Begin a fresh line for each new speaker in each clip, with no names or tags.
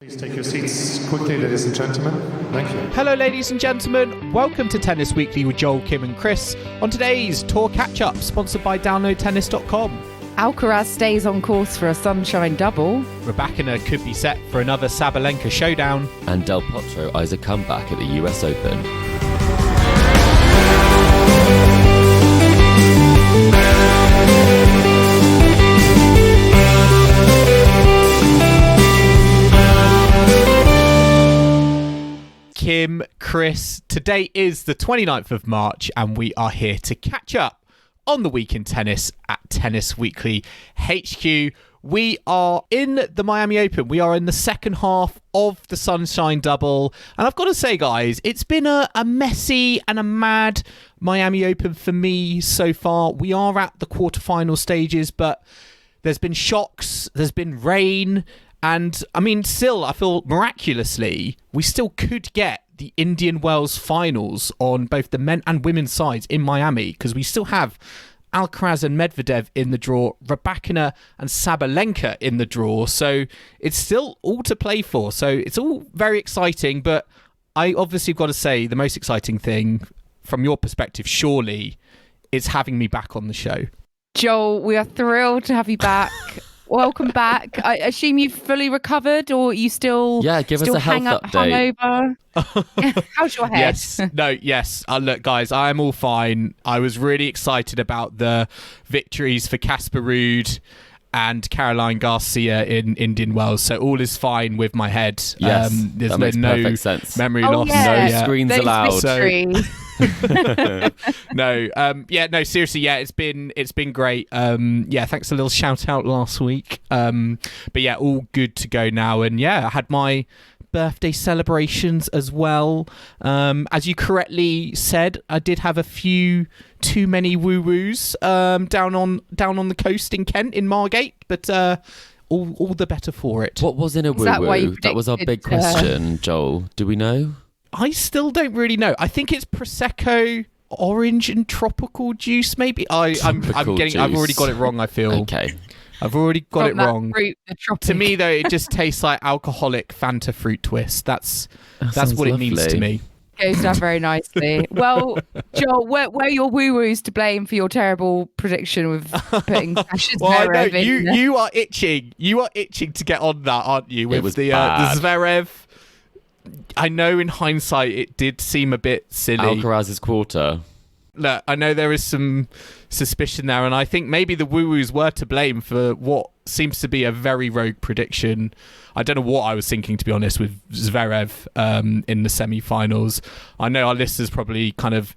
Please take your seats quickly, ladies and gentlemen. Thank you.
Hello, ladies and gentlemen. Welcome to Tennis Weekly with Joel, Kim and Chris. On today's Tour Catch-Up, sponsored by DownloadTennis.com.
Alcaraz stays on course for a sunshine double.
Rybakina could be set for another Sabalenka showdown.
And Del Potro eyes a comeback at the US Open.
Kim, Chris, today is the 29th of March and we are here to catch up on the week in tennis at Tennis Weekly HQ. We are in the Miami Open. We are in the second half of the Sunshine Double. And I've got to say, guys, it's been a messy and a mad Miami Open for me so far. We are at the quarterfinal stages, but there's been shocks, there's been rain. And, I mean, still, I feel miraculously, we still could get the Indian Wells finals on both the men and women's sides in Miami, because we still have Alcaraz and Medvedev in the draw, Rybakina and Sabalenka in the draw. So it's still all to play for. So it's all very exciting. But I obviously got to say the most exciting thing from your perspective, surely, is having me back on the show.
Joel, we are thrilled to have you back. Welcome back. I assume you've fully recovered, or you still
give us a health update.
Hungover? How's your head?
Yes. Look, guys, I am all fine. I was really excited about the victories for Casper Ruud and Caroline Garcia in Indian Wells, so all is fine with my head.
Yes,
there's
that makes perfect sense.
Memory loss.
Yeah.
No screens
Those
allowed.
No, seriously, it's been great. Thanks a little shout out last week. But yeah, all good to go now. And yeah, I had my birthday celebrations as well. As you correctly said, I did have a few too many woo-woos down on the coast in Kent, in Margate, but all the better for it.
What was in a woo-woo? That was our big question, Joel. Do we know?
I still don't really know. I think it's Prosecco, orange and tropical juice, maybe. I've already got it wrong, I feel.
Okay.
I've already got it wrong.
Fruit,
to me, though, it just tastes like alcoholic Fanta fruit twist. That's what
lovely.
It means to me.
Goes down very nicely. Well, Joel, were your woo-woos to blame for your terrible prediction with putting Sasha Zverev in?
You are itching. You are itching to get on that, aren't you? With the Zverev. I know in hindsight it did seem a bit silly.
Alcaraz's quarter.
Look, I know there is some suspicion there, and I think maybe the woo-woos were to blame for what seems to be a very rogue prediction. I don't know what I was thinking, to be honest, with Zverev in the semi-finals. I know our listeners probably kind of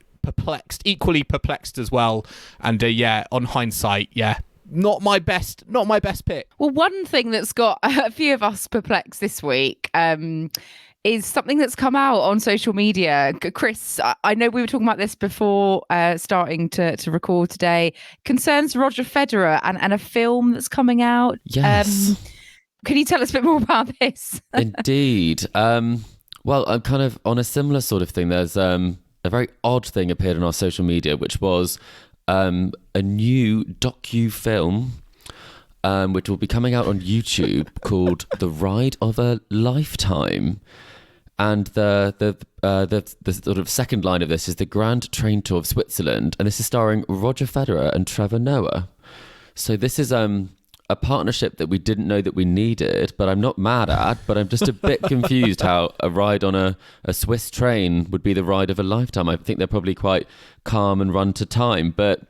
equally perplexed as well. And on hindsight, not my best pick.
Well, one thing that's got a few of us perplexed this week is something that's come out on social media. Chris, I know we were talking about this before starting to record today. Concerns Roger Federer and a film that's coming out.
Yes.
Can you tell us a bit more about this?
Indeed. Well, I'm kind of on a similar sort of thing. There's a very odd thing appeared on our social media, which was a new docu-film which will be coming out on YouTube called The Ride of a Lifetime. And the sort of second line of this is the Grand Train Tour of Switzerland, and this is starring Roger Federer and Trevor Noah. So this is a partnership that we didn't know that we needed, but I'm not mad at, but I'm just a bit confused how a ride on a Swiss train would be the ride of a lifetime. I think they're probably quite calm and run to time, but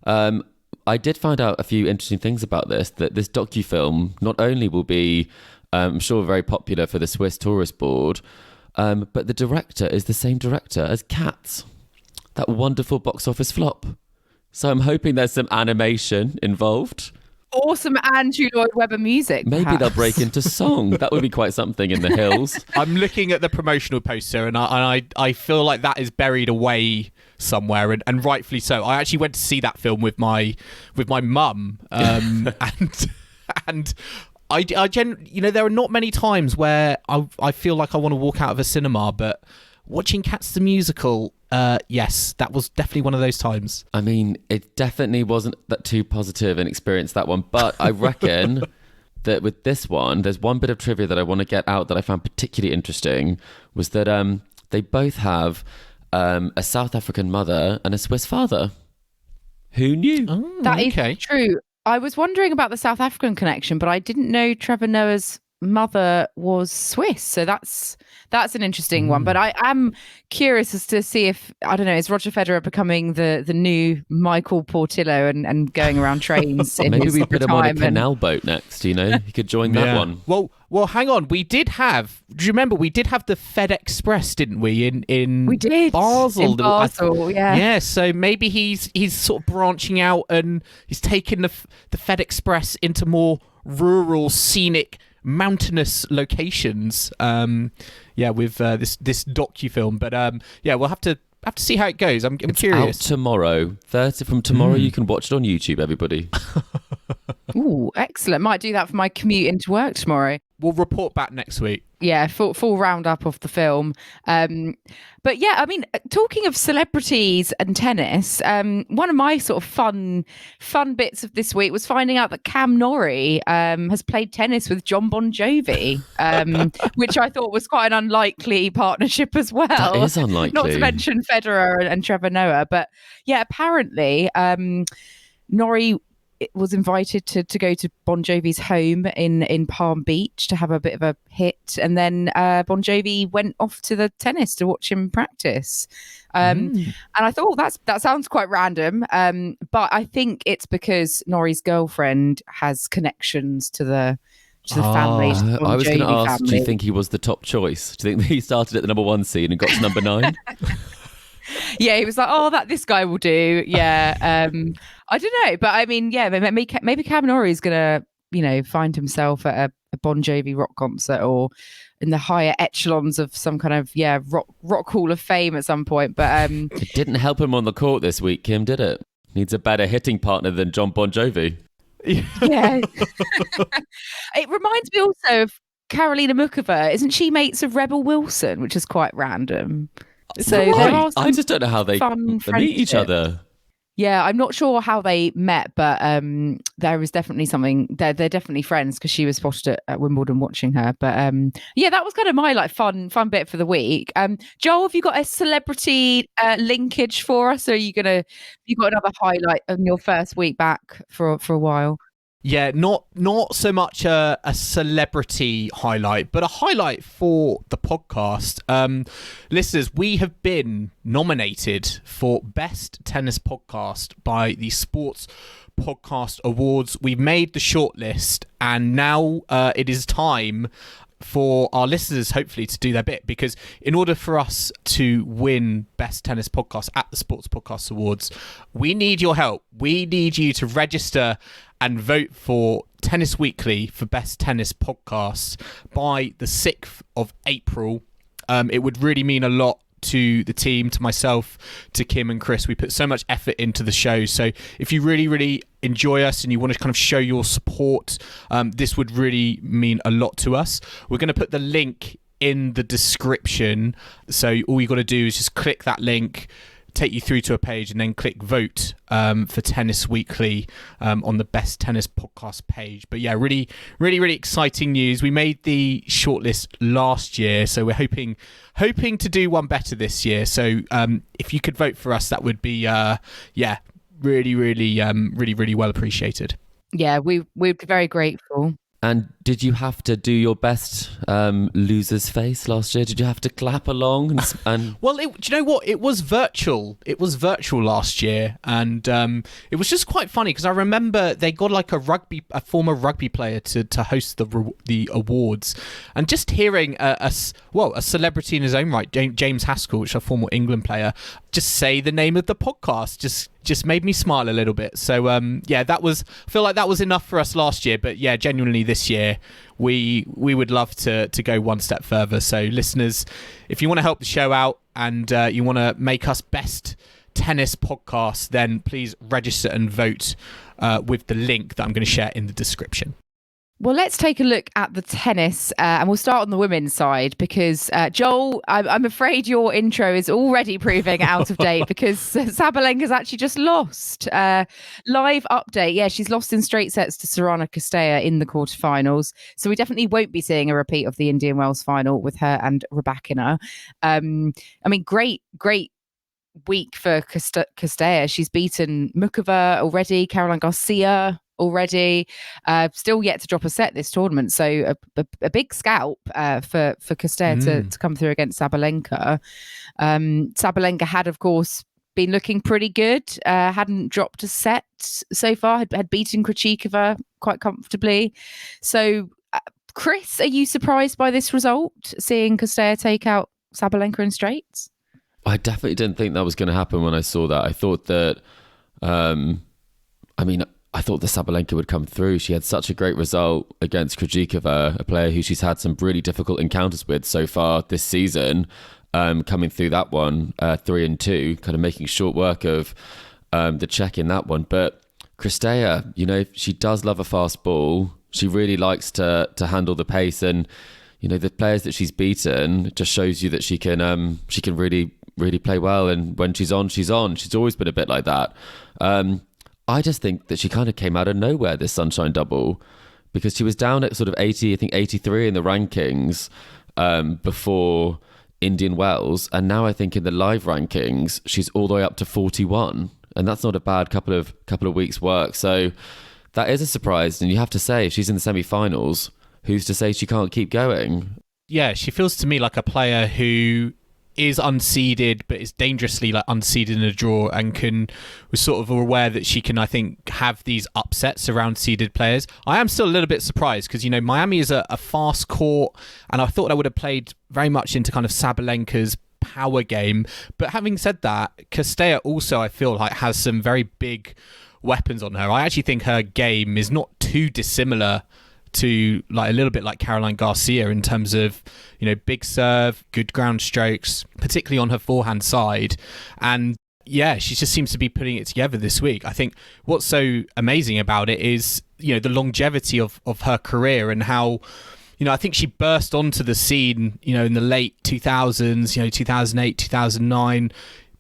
I did find out a few interesting things about this, that this docu-film not only will be I'm sure very popular for the Swiss Tourist Board, but the director is the same director as Cats, that wonderful box office flop. So I'm hoping there's some animation involved.
Awesome Andrew Lloyd Webber music.
Maybe
perhaps.
they'll break into song. That would be quite something in the hills.
I'm looking at the promotional poster and I feel like that is buried away somewhere, and rightfully so. I actually went to see that film with my mum, and I there are not many times where I feel like I want to walk out of a cinema, but watching Cats the Musical, yes, that was definitely one of those times.
I mean, it definitely wasn't that too positive an experience, that one, but I reckon that with this one, there's one bit of trivia that I want to get out that I found particularly interesting, was that they both have a South African mother and a Swiss father. Who knew?
Oh,
That is
okay.
true. I was wondering about the South African connection, but I didn't know Trevor Noah's mother was Swiss. So that's an interesting one. But I am curious as to see if, I don't know, is Roger Federer becoming the new Michael Portillo and going around trains in
Maybe
his
we put him on a
retirement?
canal boat next, you know? He could join that one.
Well, hang on. We did have. Do you remember we did have the FedEx Express, didn't we? In
We did.
Basel.
In Basel, yeah.
Yeah. So maybe he's sort of branching out and he's taking the FedEx Express into more rural, scenic, mountainous locations. With this docu-film. But we'll have to see how it goes. I'm curious.
Out tomorrow. From tomorrow, you can watch it on YouTube, everybody.
Ooh, excellent. Might do that for my commute into work tomorrow.
We'll report back next week.
Yeah, full roundup of the film. But yeah, I mean, talking of celebrities and tennis, one of my sort of fun bits of this week was finding out that Cam Norrie has played tennis with John Bon Jovi, which I thought was quite an unlikely partnership as well.
That is unlikely.
Not to mention Federer and Trevor Noah. But yeah, apparently Norrie was invited to go to Bon Jovi's home in Palm Beach to have a bit of a hit, and then Bon Jovi went off to the tennis to watch him practice. And I thought that sounds quite random, but I think it's because Norrie's girlfriend has connections to the family. To the Bon
I was going to
Jovi
ask,
family.
do you think he was the top choice? Do you think he started at the number 1 seed and got to number 9?
Yeah, he was like, this guy will do. Yeah. I don't know. But I mean, yeah, maybe Cam Norrie is going to, find himself at a Bon Jovi rock concert or in the higher echelons of some kind of, rock hall of fame at some point. But
It didn't help him on the court this week, Kim, did it? Needs a better hitting partner than John Bon Jovi.
yeah. It reminds me also of Karolina Muchova. Isn't she mates of Rebel Wilson, which is quite random? So
Right.
there are
I just don't know how they
fun
meet each
friendships.
other.
Yeah, I'm not sure how they met, but there was definitely something. They're definitely friends because she was spotted at Wimbledon watching her. But that was kind of my fun bit for the week. Joel, have you got a celebrity linkage for us? Or you got another highlight on your first week back for a while?
Yeah, not so much a celebrity highlight, but a highlight for the podcast. Listeners, we have been nominated for Best Tennis Podcast by the Sports Podcast Awards. We've made the shortlist, and now it is time for our listeners, hopefully, to do their bit, because in order for us to win Best Tennis Podcast at the Sports Podcast Awards, we need your help. We need you to register and vote for Tennis Weekly for Best Tennis Podcasts by the 6th of April. It would really mean a lot to the team, to myself, to Kim and Chris. We put so much effort into the show. So if you really, really enjoy us and you want to kind of show your support, this would really mean a lot to us. We're going to put the link in the description. So all you got to do is just click that link, take you through to a page, and then click vote for Tennis Weekly on the Best Tennis Podcast page. But yeah, really, really, really exciting news. We made the shortlist last year, so we're hoping to do one better this year. So if you could vote for us, that would be really, really, really, really well appreciated.
Yeah, we'd be very grateful.
And did you have to do your best loser's face last year? Did you have to clap along? And
Well, do you know what? It was virtual. It was virtual last year, and it was just quite funny because I remember they got like a former rugby player to host the awards, and just hearing a celebrity in his own right, James Haskell, which is a former England player, just say the name of the podcast just made me smile a little bit. So I feel like that was enough for us last year, but yeah, genuinely this year we would love to go one step further. So listeners, if you want to help the show out and you want to make us Best Tennis Podcast, then please register and vote with the link that I'm going to share in the description.
Well, let's take a look at the tennis, and we'll start on the women's side because, Joel, I'm afraid your intro is already proving out of date because Sabalenka's actually just lost. Live update. Yeah, she's lost in straight sets to Sorana Castella in the quarterfinals. So we definitely won't be seeing a repeat of the Indian Wells final with her and Rybakina. I mean, great week for Castella. She's beaten Mukova already, Caroline Garcia already, still yet to drop a set this tournament, so a big scalp for Castella to come through against Sabalenka. Sabalenka had, of course, been looking pretty good, hadn't dropped a set so far, had beaten Krejcikova quite comfortably. So Chris, are you surprised by this result, seeing Castella take out Sabalenka in straights?
I definitely didn't think that was going to happen when I saw that. I thought that I thought the Sabalenka would come through. She had such a great result against Krejcikova, a player who she's had some really difficult encounters with so far this season, coming through that one 3-2, kind of making short work of the Czech in that one. But Castella, she does love a fast ball. She really likes to handle the pace, and the players that she's beaten just shows you that she can really play well. And when she's on, she's on. She's always been a bit like that. I just think that she kind of came out of nowhere, this Sunshine Double, because she was down at sort of 83 in the rankings before Indian Wells. And now I think in the live rankings, she's all the way up to 41. And that's not a bad couple of weeks' work. So that is a surprise. And you have to say, if she's in the semi-finals, who's to say she can't keep going?
Yeah, she feels to me like a player who is unseeded but is dangerously unseeded in a draw, and was sort of aware that she can, I think, have these upsets around seeded players. I am still a little bit surprised because Miami is a fast court, and I thought I would have played very much into kind of Sabalenka's power game. But having said that, Castella also, I feel like, has some very big weapons on her. I actually think her game is not too dissimilar to a little bit like Caroline Garcia in terms of big serve, good ground strokes, particularly on her forehand side. And yeah, she just seems to be putting it together this week. I think what's so amazing about it is the longevity of her career, and how I think she burst onto the scene in the late 2000s, 2008, 2009.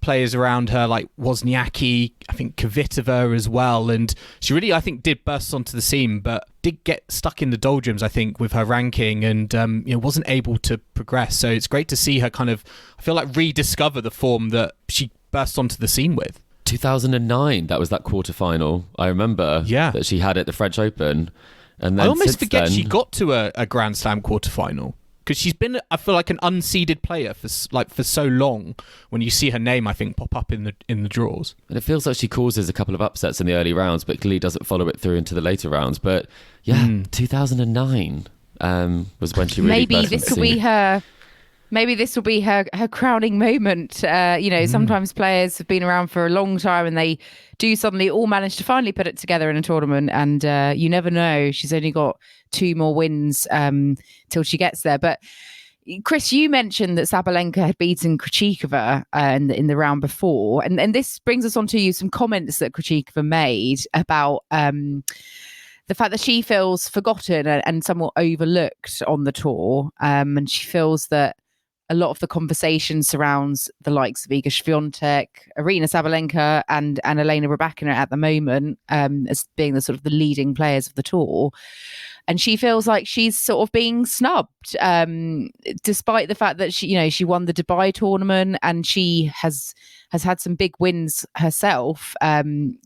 Players around her like Wozniacki, I think Kvitova as well, and she really, I think, did burst onto the scene, but did get stuck in the doldrums, I think, with her ranking, and wasn't able to progress. So it's great to see her kind of, I feel like, rediscover the form that she burst onto the scene with.
2009, that was that quarterfinal. I remember that she had at the French Open, and then
I almost forget she got to a Grand Slam quarterfinal. Because she's been, I feel like, an unseeded player for so long. When you see her name, I think, pop up in the draws, and it
feels like she causes a couple of upsets in the early rounds, but clearly doesn't follow it through into the later rounds. But 2009 was when she really
maybe this will be her. Maybe this will be her crowning moment. Sometimes players have been around for a long time and they do suddenly all manage to finally put it together in a tournament. And you never know. She's only got 2 more wins till she gets there. But Chris, you mentioned that Sabalenka had beaten Krejcikova in the round before. And this brings us on to some comments that Krejcikova made about the fact that she feels forgotten and somewhat overlooked on the tour. And she feels that a lot of the conversation surrounds the likes of Iga Swiatek, Aryna Sabalenka, and Elena Rybakina at the moment as being the sort of the leading players of the tour. And she feels like she's sort of being snubbed, despite the fact that she won the Dubai tournament and she has had some big wins herself, and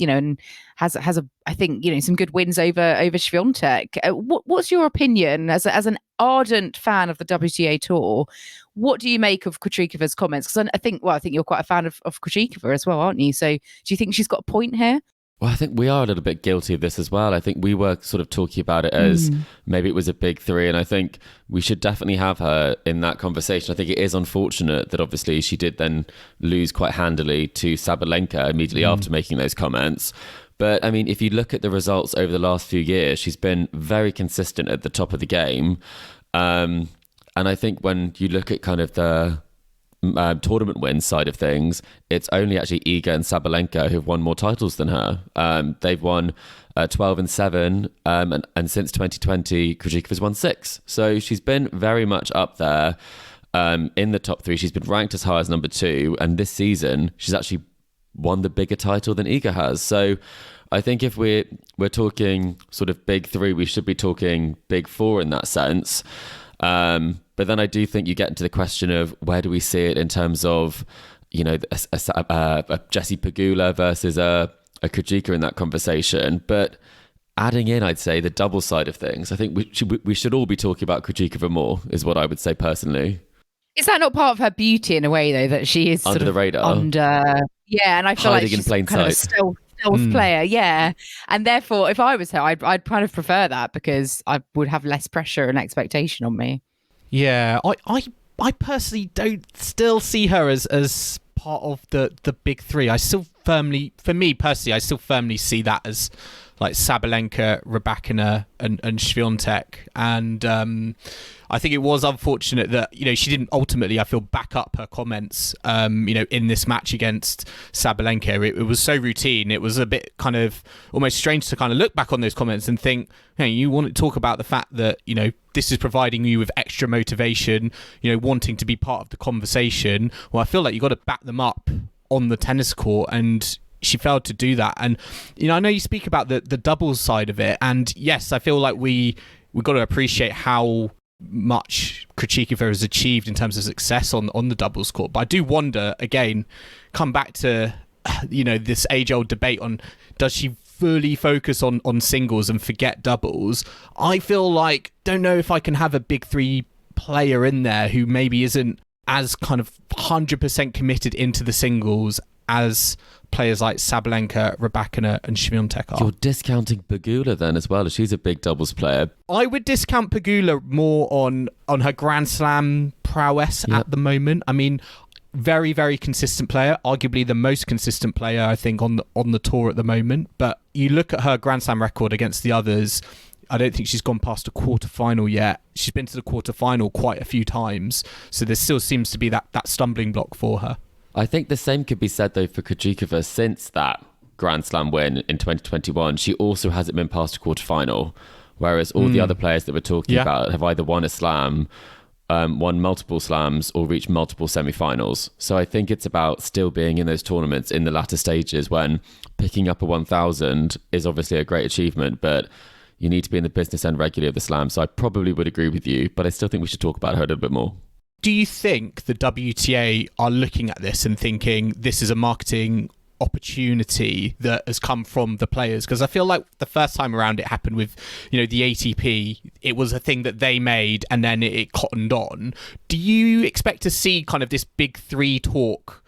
has I think some good wins over Swiatek. What's your opinion as an ardent fan of the WTA tour? What do you make of Krejcikova's comments? Because I think you're quite a fan of Krejcikova as well, aren't you? So do you think she's got a point here?
Well, I think we are a little bit guilty of this as well. I think we were sort of talking about it as maybe it was a big 3, and I think we should definitely have her in that conversation. I think it is unfortunate that obviously she did then lose quite handily to Sabalenka immediately after making those comments. But I mean, if you look at the results over the last few years, she's been very consistent at the top of the game. And I think when you look at kind of the tournament wins side of things, it's only actually Iga and Sabalenka who've won more titles than her. They've won 12 and 7, and since 2020, Krejcikova's won 6. So she's been very much up there in the top 3. She's been ranked as high as number 2, and this season she's actually won the bigger title than Iga has. So I think if we're talking sort of big 3, we should be talking big 4 in that sense. But then I do think you get into the question of where do we see it in terms of, you know, a Jessie Pegula versus a Krejcikova in that conversation. But adding in, I'd say, the double side of things, I think we should all be talking about Krejcikova more, is what I would say personally.
Is that not part of her beauty in a way, though, that she is
under
sort
the
of
radar?
Yeah, and I feel
hiding
like she's
in plain
kind of a
sight.
stealth player, yeah. And therefore, if I was her, I'd kind of prefer that because I would have less pressure and expectation on me.
Yeah, I personally don't still see her as part of the big 3. I still firmly see that as like Sabalenka, Rybakina, and Swiatek. And I think it was unfortunate that, you know, she didn't ultimately, I feel, back up her comments, you know, in this match against Sabalenka. It was so routine. It was a bit kind of almost strange to kind of look back on those comments and think, hey, you want to talk about the fact that, you know, this is providing you with extra motivation, you know, wanting to be part of the conversation. Well, I feel like you've got to back them up on the tennis court, and she failed to do that. And, you know, I know you speak about the doubles side of it, and yes, I feel like we've got to appreciate how much Krejcikova has achieved in terms of success on the doubles court. But I do wonder, again, come back to, you know, this age-old debate on does she fully focus on singles and forget doubles. I feel like, don't know if I can have a big 3 player in there who maybe isn't as kind of 100% committed into the singles as players like Sabalenka, Rybakina and Swiatek are.
You're discounting Pegula then as well, as she's a big doubles player.
I would discount Pegula more on her Grand Slam prowess at the moment. I mean, very, very consistent player, arguably the most consistent player, I think, on the tour at the moment. But you look at her Grand Slam record against the others, I don't think she's gone past a quarterfinal yet. She's been to the quarterfinal quite a few times. So there still seems to be that stumbling block for her.
I think the same could be said, though, for Krejcikova. Since that Grand Slam win in 2021, she also hasn't been past a quarterfinal, whereas all the other players that we're talking about have either won a slam, won multiple slams, or reached multiple semi-finals. So I think it's about still being in those tournaments in the latter stages, when picking up a 1,000 is obviously a great achievement, but you need to be in the business end regularly of the slam. So I probably would agree with you, but I still think we should talk about her a little bit more.
Do you think the WTA are looking at this and thinking this is a marketing opportunity that has come from the players? Because I feel like the first time around it happened with, you know, the ATP. It was a thing that they made and then it cottoned on. Do you expect to see kind of this big 3 talk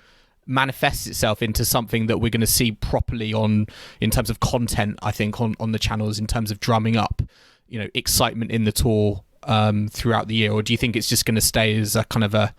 manifest itself into something that we're going to see properly in terms of content, I think, on the channels, in terms of drumming up, you know, excitement in the tour throughout the year? Or do you think it's just going to stay as a kind of a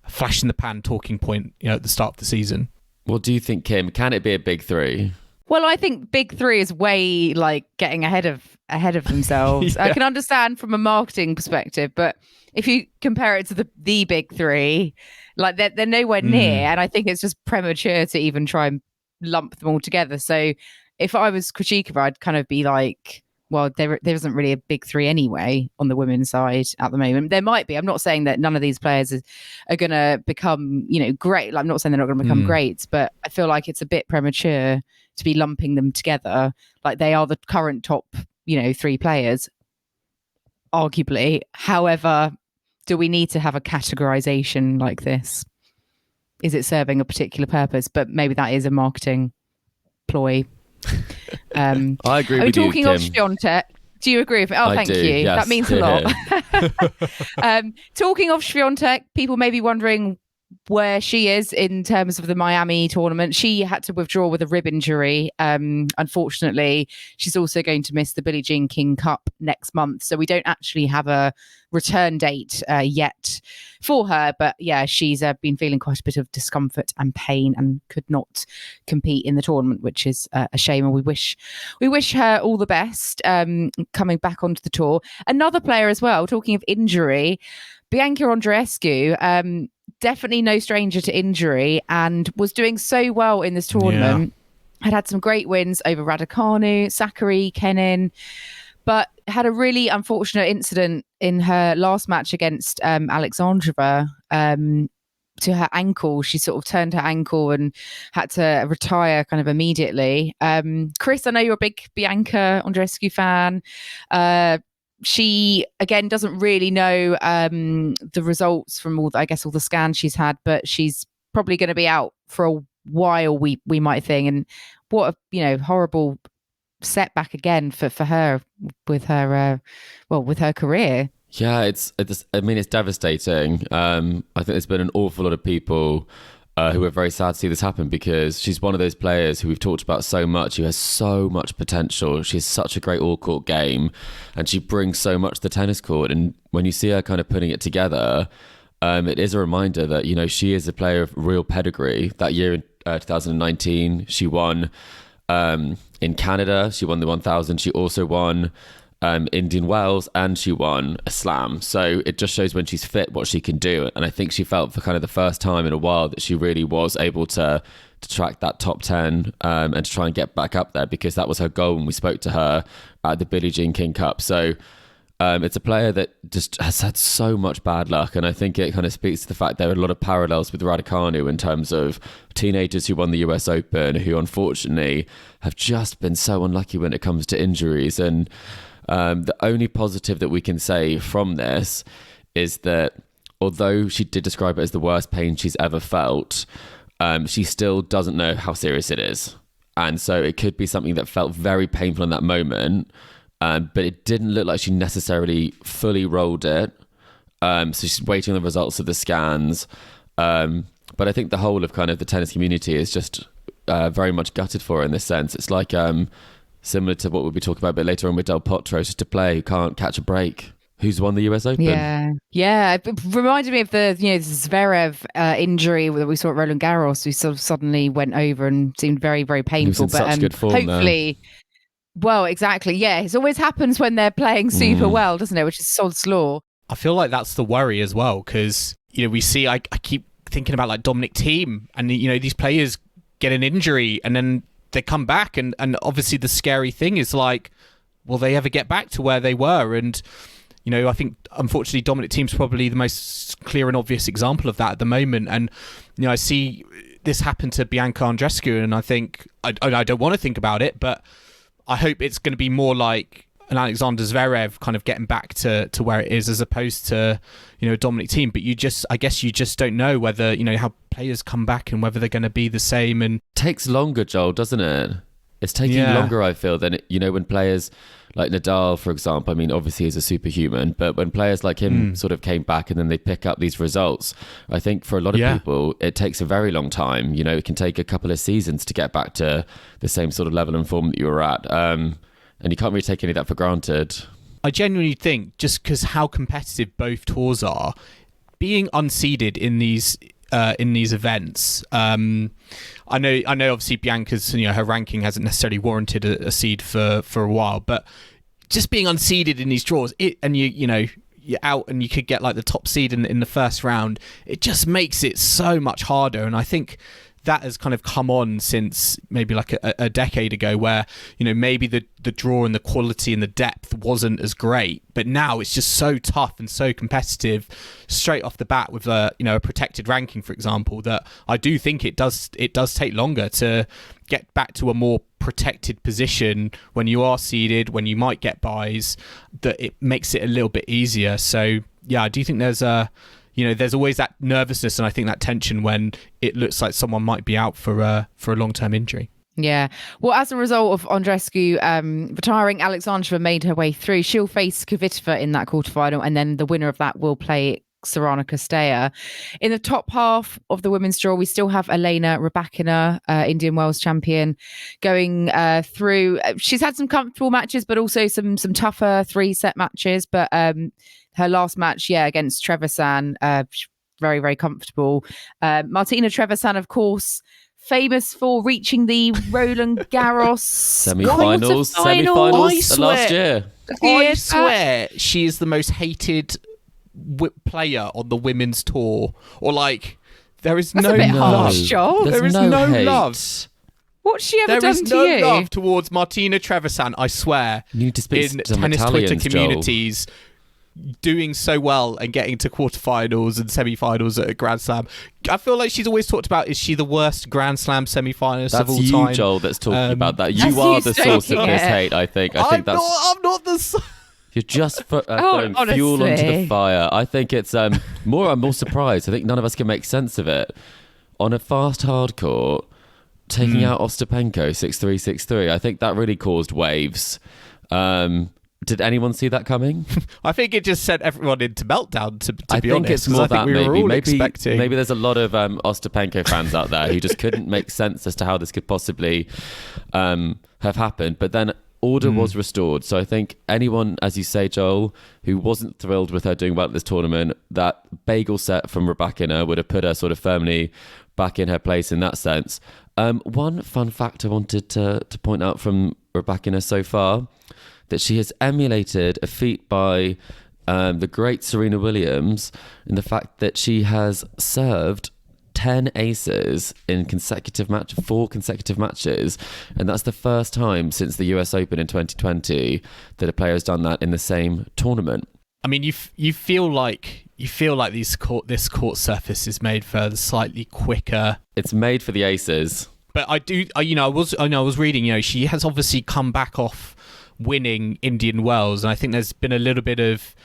flash in the pan talking point, you know, at the start of the season?
What do you think, Kim? Can it be a big 3?
Well, I think big 3 is way like getting ahead of themselves. I can understand from a marketing perspective, but if you compare it to the big 3, like they're nowhere near, and I think it's just premature to even try and lump them all together. So if I was Krejcikova, I'd kind of be like, well, there isn't really a big 3 anyway on the women's side at the moment. There might be. I'm not saying that none of these players are going to become, you know, great. Like, I'm not saying they're not going to become great, but I feel like it's a bit premature to be lumping them together. Like, they are the current top, you know, 3 players, arguably. However, do we need to have a categorization like this? Is it serving a particular purpose? But maybe that is a marketing ploy.
I agree with
talking
you, Kim.
of Swiatek, do you agree with me? Oh, thank you.
Yes.
That means a lot. Talking of Swiatek, people may be wondering where she is in terms of the Miami tournament. She had to withdraw with a rib injury. Unfortunately, she's also going to miss the Billie Jean King Cup next month. So we don't actually have a return date yet for her. But yeah, she's been feeling quite a bit of discomfort and pain and could not compete in the tournament, which is a shame. And we wish her all the best coming back onto the tour. Another player as well, talking of injury, Bianca Andreescu, definitely no stranger to injury and was doing so well in this tournament. Had some great wins over Raducanu, Sakkari, Kenin, but had a really unfortunate incident in her last match against Alexandrova to her ankle. She sort of turned her ankle and had to retire kind of immediately. Chris, I know you're a big Bianca Andreescu fan. She, again, doesn't really know the results from all the scans she's had, but she's probably going to be out for a while, we might think. And what a horrible setback again for her with her career.
Yeah, it's devastating. I think there's been an awful lot of people who are very sad to see this happen, because she's one of those players who we've talked about so much, who has so much potential. She has such a great all-court game, and she brings so much to the tennis court. And when you see her kind of putting it together, it is a reminder that, she is a player of real pedigree. That year in 2019, she won in Canada. She won the 1000. She also won Indian Wells, and she won a slam. So it just shows when she's fit what she can do. And I think she felt for kind of the first time in a while that she really was able to track that top 10 and to try and get back up there, because that was her goal when we spoke to her at the Billie Jean King Cup. So it's a player that just has had so much bad luck, and I think it kind of speaks to the fact there are a lot of parallels with Raducanu in terms of teenagers who won the US Open who unfortunately have just been so unlucky when it comes to injuries. And the only positive that we can say from this is that although she did describe it as the worst pain she's ever felt, she still doesn't know how serious it is. And so it could be something that felt very painful in that moment, but it didn't look like she necessarily fully rolled it. So she's waiting on the results of the scans. But I think the whole of kind of the tennis community is just very much gutted for her in this sense. It's like similar to what we'll be talking about a bit later on with Del Potro, just a player who can't catch a break, who's won the US Open.
Yeah. It reminded me of the Zverev injury that we saw at Roland Garros, who sort of suddenly went over and seemed very, very painful.
He was in such good form,
hopefully, well, exactly. Yeah, it always happens when they're playing super well, doesn't it? Which is sod's law.
I feel like that's the worry as well, because we see. I keep thinking about like Dominic Thiem, and these players get an injury and then they come back, and obviously the scary thing is like, will they ever get back to where they were? And I think unfortunately Dominic Thiem's probably the most clear and obvious example of that at the moment. And I see this happen to Bianca Andreescu, and I think I don't want to think about it, but I hope it's going to be more like an Alexander Zverev kind of getting back to where it is, as opposed to Dominic Thiem. But I guess you just don't know whether how players come back and whether they're going to be the same. And
takes longer, Joel, doesn't it? It's taking longer, I feel, than when players like Nadal, for example. I mean, obviously he's a superhuman, but when players like him sort of came back and then they pick up these results, I think for a lot of people it takes a very long time. It can take a couple of seasons to get back to the same sort of level and form that you were at. And you can't really take any of that for granted.
I genuinely think, just because how competitive both tours are, being unseeded in these events, I know obviously Bianca's her ranking hasn't necessarily warranted a seed for a while, but just being unseeded in these draws, and you're out and you could get like the top seed in the first round, it just makes it so much harder. And I think that has kind of come on since maybe like a decade ago, where maybe the draw and the quality and the depth wasn't as great, but now it's just so tough and so competitive straight off the bat with a protected ranking, for example, that I do think it does take longer to get back to a more protected position when you are seeded, when you might get buys, that it makes it a little bit easier. So yeah, I do think there's there's always that nervousness, and I think that tension when it looks like someone might be out for a long-term injury.
Yeah. Well, as a result of Andreescu retiring, Alexandrova made her way through. She'll face Kvitova in that quarterfinal, and then the winner of that will play Sorana Castella. In the top half of the women's draw, we still have Elena Rybakina, Indian Wells champion, going through. She's had some comfortable matches, but also some tougher 3-set matches. But her last match, against Trevisan, very, very comfortable. Martina Trevisan, of course, famous for reaching the Roland Garros
semi-finals last year.
I swear she is the most hated player on the women's tour, or like there is
That's
no
a bit
love.
harsh, Joel.
There is
no
no
hate.
love.
What's she ever
There
done
is
to
no
you?
love towards Martina Trevisan, I swear,
You need to speak
in
to
tennis
Italians,
Twitter communities, doing so well and getting to quarterfinals and semi-finals at a Grand Slam. I feel like she's always talked about, is she the worst Grand Slam semi-finalist of
That's
all
you,
time?
Joel, that's talking about that.
That's
You are
you
the source of
stoking
this
it.
hate, I think. I think
I'm not the...
You're just throwing fuel onto the
honestly.
fire. I think it's I'm more surprised. I think none of us can make sense of it. On a fast hard court, taking out Ostapenko 6-3, 6-3, I think that really caused waves. Did anyone see that coming?
I think it just sent everyone into meltdown, to
I
be
think
honest.
it's more
'cause I
that
think we were all expecting...
maybe there's a lot of Ostapenko fans out there who just couldn't make sense as to how this could possibly have happened. But then order was restored. So I think anyone, as you say, Joel, who wasn't thrilled with her doing well at this tournament, that bagel set from Rybakina would have put her sort of firmly back in her place in that sense. One fun fact I wanted to point out from Rybakina so far, that she has emulated a feat by the great Serena Williams in the fact that she has served 10 aces in 4 consecutive matches, and that's the first time since the US Open in 2020 that a player has done that in the same tournament.
I mean, you feel like this court surface is made for the slightly quicker.
It's made for the aces.
But I was reading, she has obviously come back off winning Indian Wells, and I think there's been a little bit of,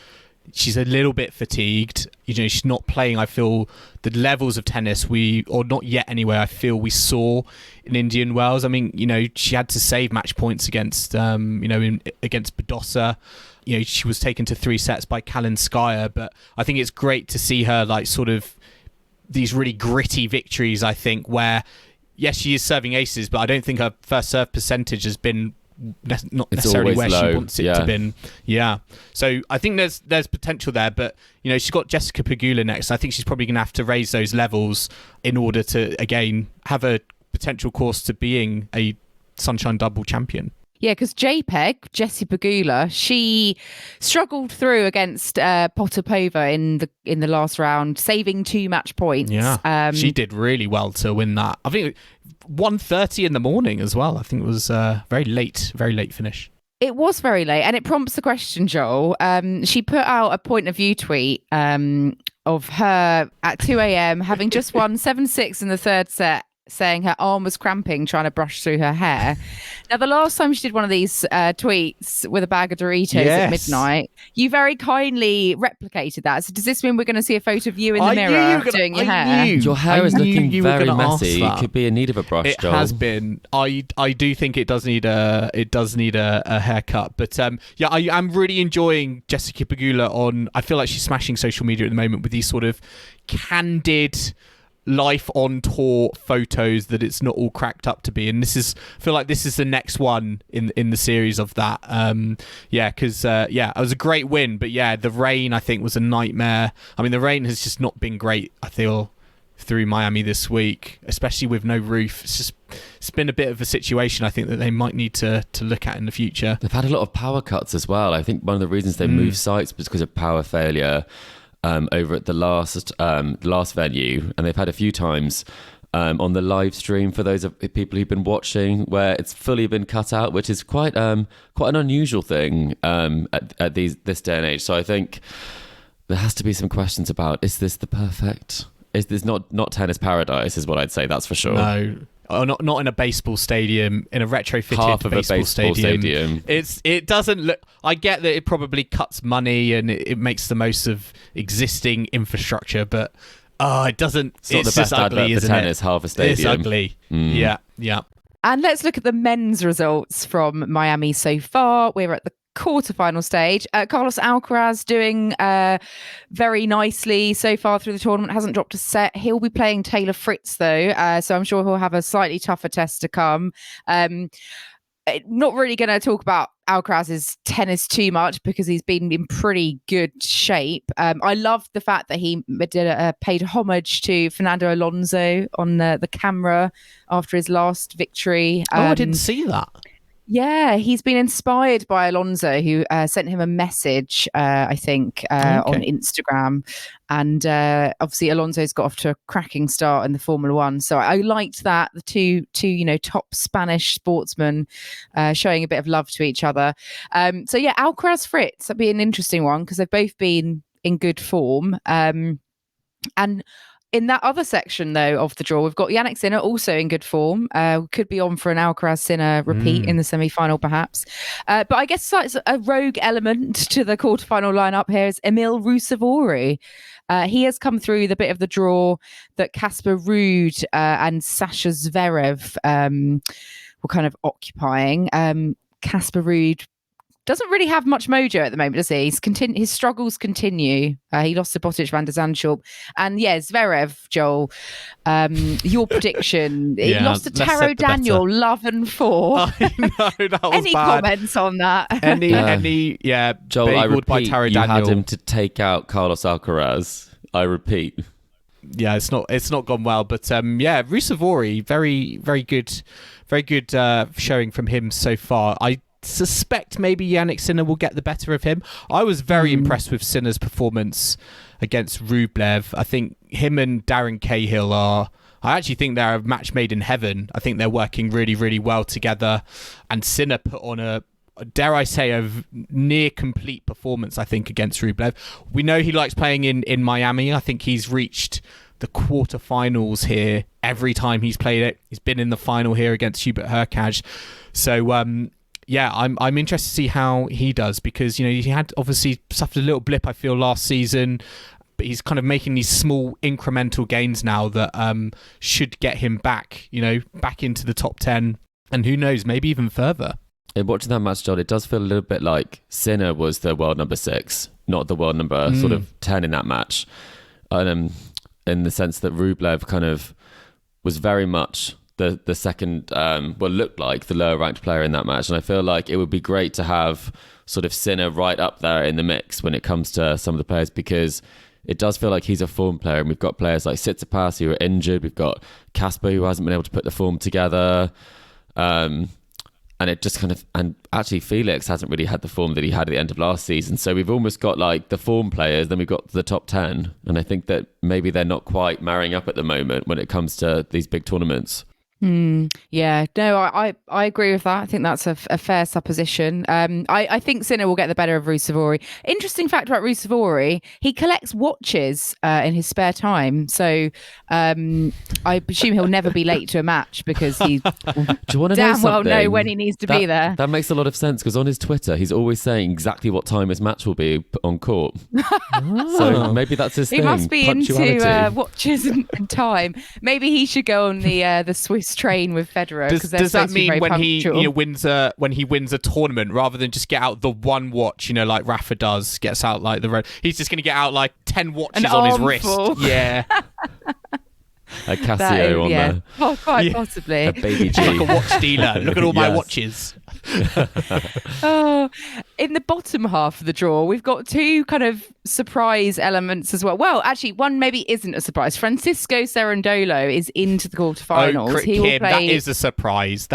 she's a little bit fatigued. She's not playing, I feel, the levels of tennis or not yet anyway, I feel we saw in Indian Wells. I mean, she had to save match points against against Badosa. She was taken to 3 sets by Kalinskaya, but I think it's great to see her like sort of these really gritty victories, I think, where yes, she is serving aces, but I don't think her first serve percentage has been not necessarily where
low.
she wants it to be. Yeah. So I think there's potential there, but she's got Jessica Pegula next. I think she's probably going to have to raise those levels in order to again have a potential course to being a Sunshine Double champion.
Yeah, because Jessie Pegula, she struggled through against Potapova in the last round, saving 2 match points.
Yeah, she did really well to win that. I think 1:30 in the morning as well. I think it was very late finish.
It was very late, and it prompts the question, Joel. She put out a point of view tweet of her at 2 a.m. having just won 7-6 in the third set, saying her arm was cramping trying to brush through her hair. Now, the last time she did one of these tweets with a bag of Doritos at midnight, you very kindly replicated that. So does this mean we're going to see a photo of you in the mirror doing your hair?
Your hair is looking very messy. It could be in need of a brush,
It
Joel.
has been. I do think it does need a haircut. But yeah, I'm really enjoying Jessica Pegula on. I feel like she's smashing social media at the moment with these sort of candid life on tour photos that it's not all cracked up to be, and I feel like this is the next one in the series of that. Because it was a great win, but yeah, the rain I think was a nightmare. I mean, the rain has just not been great, I feel, through Miami this week, especially with no roof. It's been a bit of a situation I think that they might need to look at in the future.
They've had a lot of power cuts as well. I think one of the reasons they moved sites was because of power failure over at the last venue, and they've had a few times on the live stream for those of people who've been watching where it's fully been cut out, which is quite an unusual thing at this day and age. So I think there has to be some questions about, is this not tennis paradise, is what I'd say, that's for sure.
No. Oh, not in a baseball stadium, in a retrofitted
Half of
baseball
a baseball stadium.
It doesn't look. I get that it probably cuts money and it makes the most of existing infrastructure, but it doesn't.
It's not the best
ugly,
advert for
isn't
tennis.
it?
Half a stadium.
It's ugly. Yeah.
And let's look at the men's results from Miami so far. We're at the quarterfinal stage. Carlos Alcaraz doing very nicely so far through the tournament, hasn't dropped a set. He'll be playing Taylor Fritz though, so I'm sure he'll have a slightly tougher test to come. Not really going to talk about Alcaraz's tennis too much because he's been in pretty good shape. I love the fact that he paid homage to Fernando Alonso on the camera after his last victory.
I didn't see that.
Yeah, he's been inspired by Alonso, who sent him a message, I think, on Instagram. And obviously, Alonso's got off to a cracking start in the Formula One. So I liked that. The two top Spanish sportsmen showing a bit of love to each other. So yeah, Alcaraz Fritz, that'd be an interesting one because they've both been in good form. And in that other section, though, of the draw, we've got Jannik Sinner also in good form. Could be on for an Alcaraz Sinner repeat in the semi-final, perhaps. But I guess it's a rogue element to the quarterfinal lineup here is Emil Ruusuvuori. He has come through the bit of the draw that Casper Ruud and Sasha Zverev were kind of occupying. Casper Ruud doesn't really have much mojo at the moment, does he? His struggles continue. He lost to Botic van der Zandschulp. And yeah, Zverev, Joel, your prediction. He lost to Taro Daniel, love and four.
I know, that was
Any
bad.
Comments on that?
Joel, I repeat,
by Taro
you
Daniel.
had him to take out Carlos Alcaraz. I repeat.
Yeah, it's not gone well, but Ruusuvuori, very good showing from him so far. I suspect maybe Jannik Sinner will get the better of him. I was very impressed with Sinner's performance against Rublev. I think him and Darren Cahill I actually think they're a match made in heaven. I think they're working really, really well together. And Sinner put on a near complete performance, I think, against Rublev. We know he likes playing in Miami. I think he's reached the quarterfinals here every time he's played it. He's been in the final here against Hubert Hurkacz. So, I'm interested to see how he does because, he had obviously suffered a little blip, I feel, last season, but he's kind of making these small incremental gains now that should get him back into the top 10 and who knows, maybe even further.
In watching that match, John, it does feel a little bit like Sinner was the world number 6, not the world number sort of 10 in that match. In the sense that Rublev kind of was very much the second, looked like the lower ranked player in that match. And I feel like it would be great to have sort of Sinner right up there in the mix when it comes to some of the players, because it does feel like he's a form player. And we've got players like Tsitsipas who are injured. We've got Casper who hasn't been able to put the form together. And it just kind of, and actually Felix hasn't really had the form that he had at the end of last season. So we've almost got like the form players, then we've got the top 10. And I think that maybe they're not quite marrying up at the moment when it comes to these big tournaments.
Yeah, no, I agree with that. I think that's a fair supposition. I think Sinner will get the better of Ruusuvuori. Interesting fact about Ruusuvuori, he collects watches in his spare time. So I presume he'll never be late to a match because he damn well know when he needs to be there.
That makes a lot of sense because on his Twitter, he's always saying exactly what time his match will be on court. So maybe that's his thing.
He must be into watches and time. Maybe he should go on the Swiss train with Federer.
Does that mean when he wins a tournament, rather than just get out the one watch, like Rafa does, gets out like the red, he's just going to get out like 10 watches on his wrist? Yeah.
A Casio on there.
Oh, quite possibly.
A baby G.
Like a watch dealer. Look at all my watches.
In the bottom half of the draw, we've got two kind of surprise elements as well. Well, actually, one maybe isn't a surprise. Francisco Cerundolo is into the quarterfinals.
That is a surprise.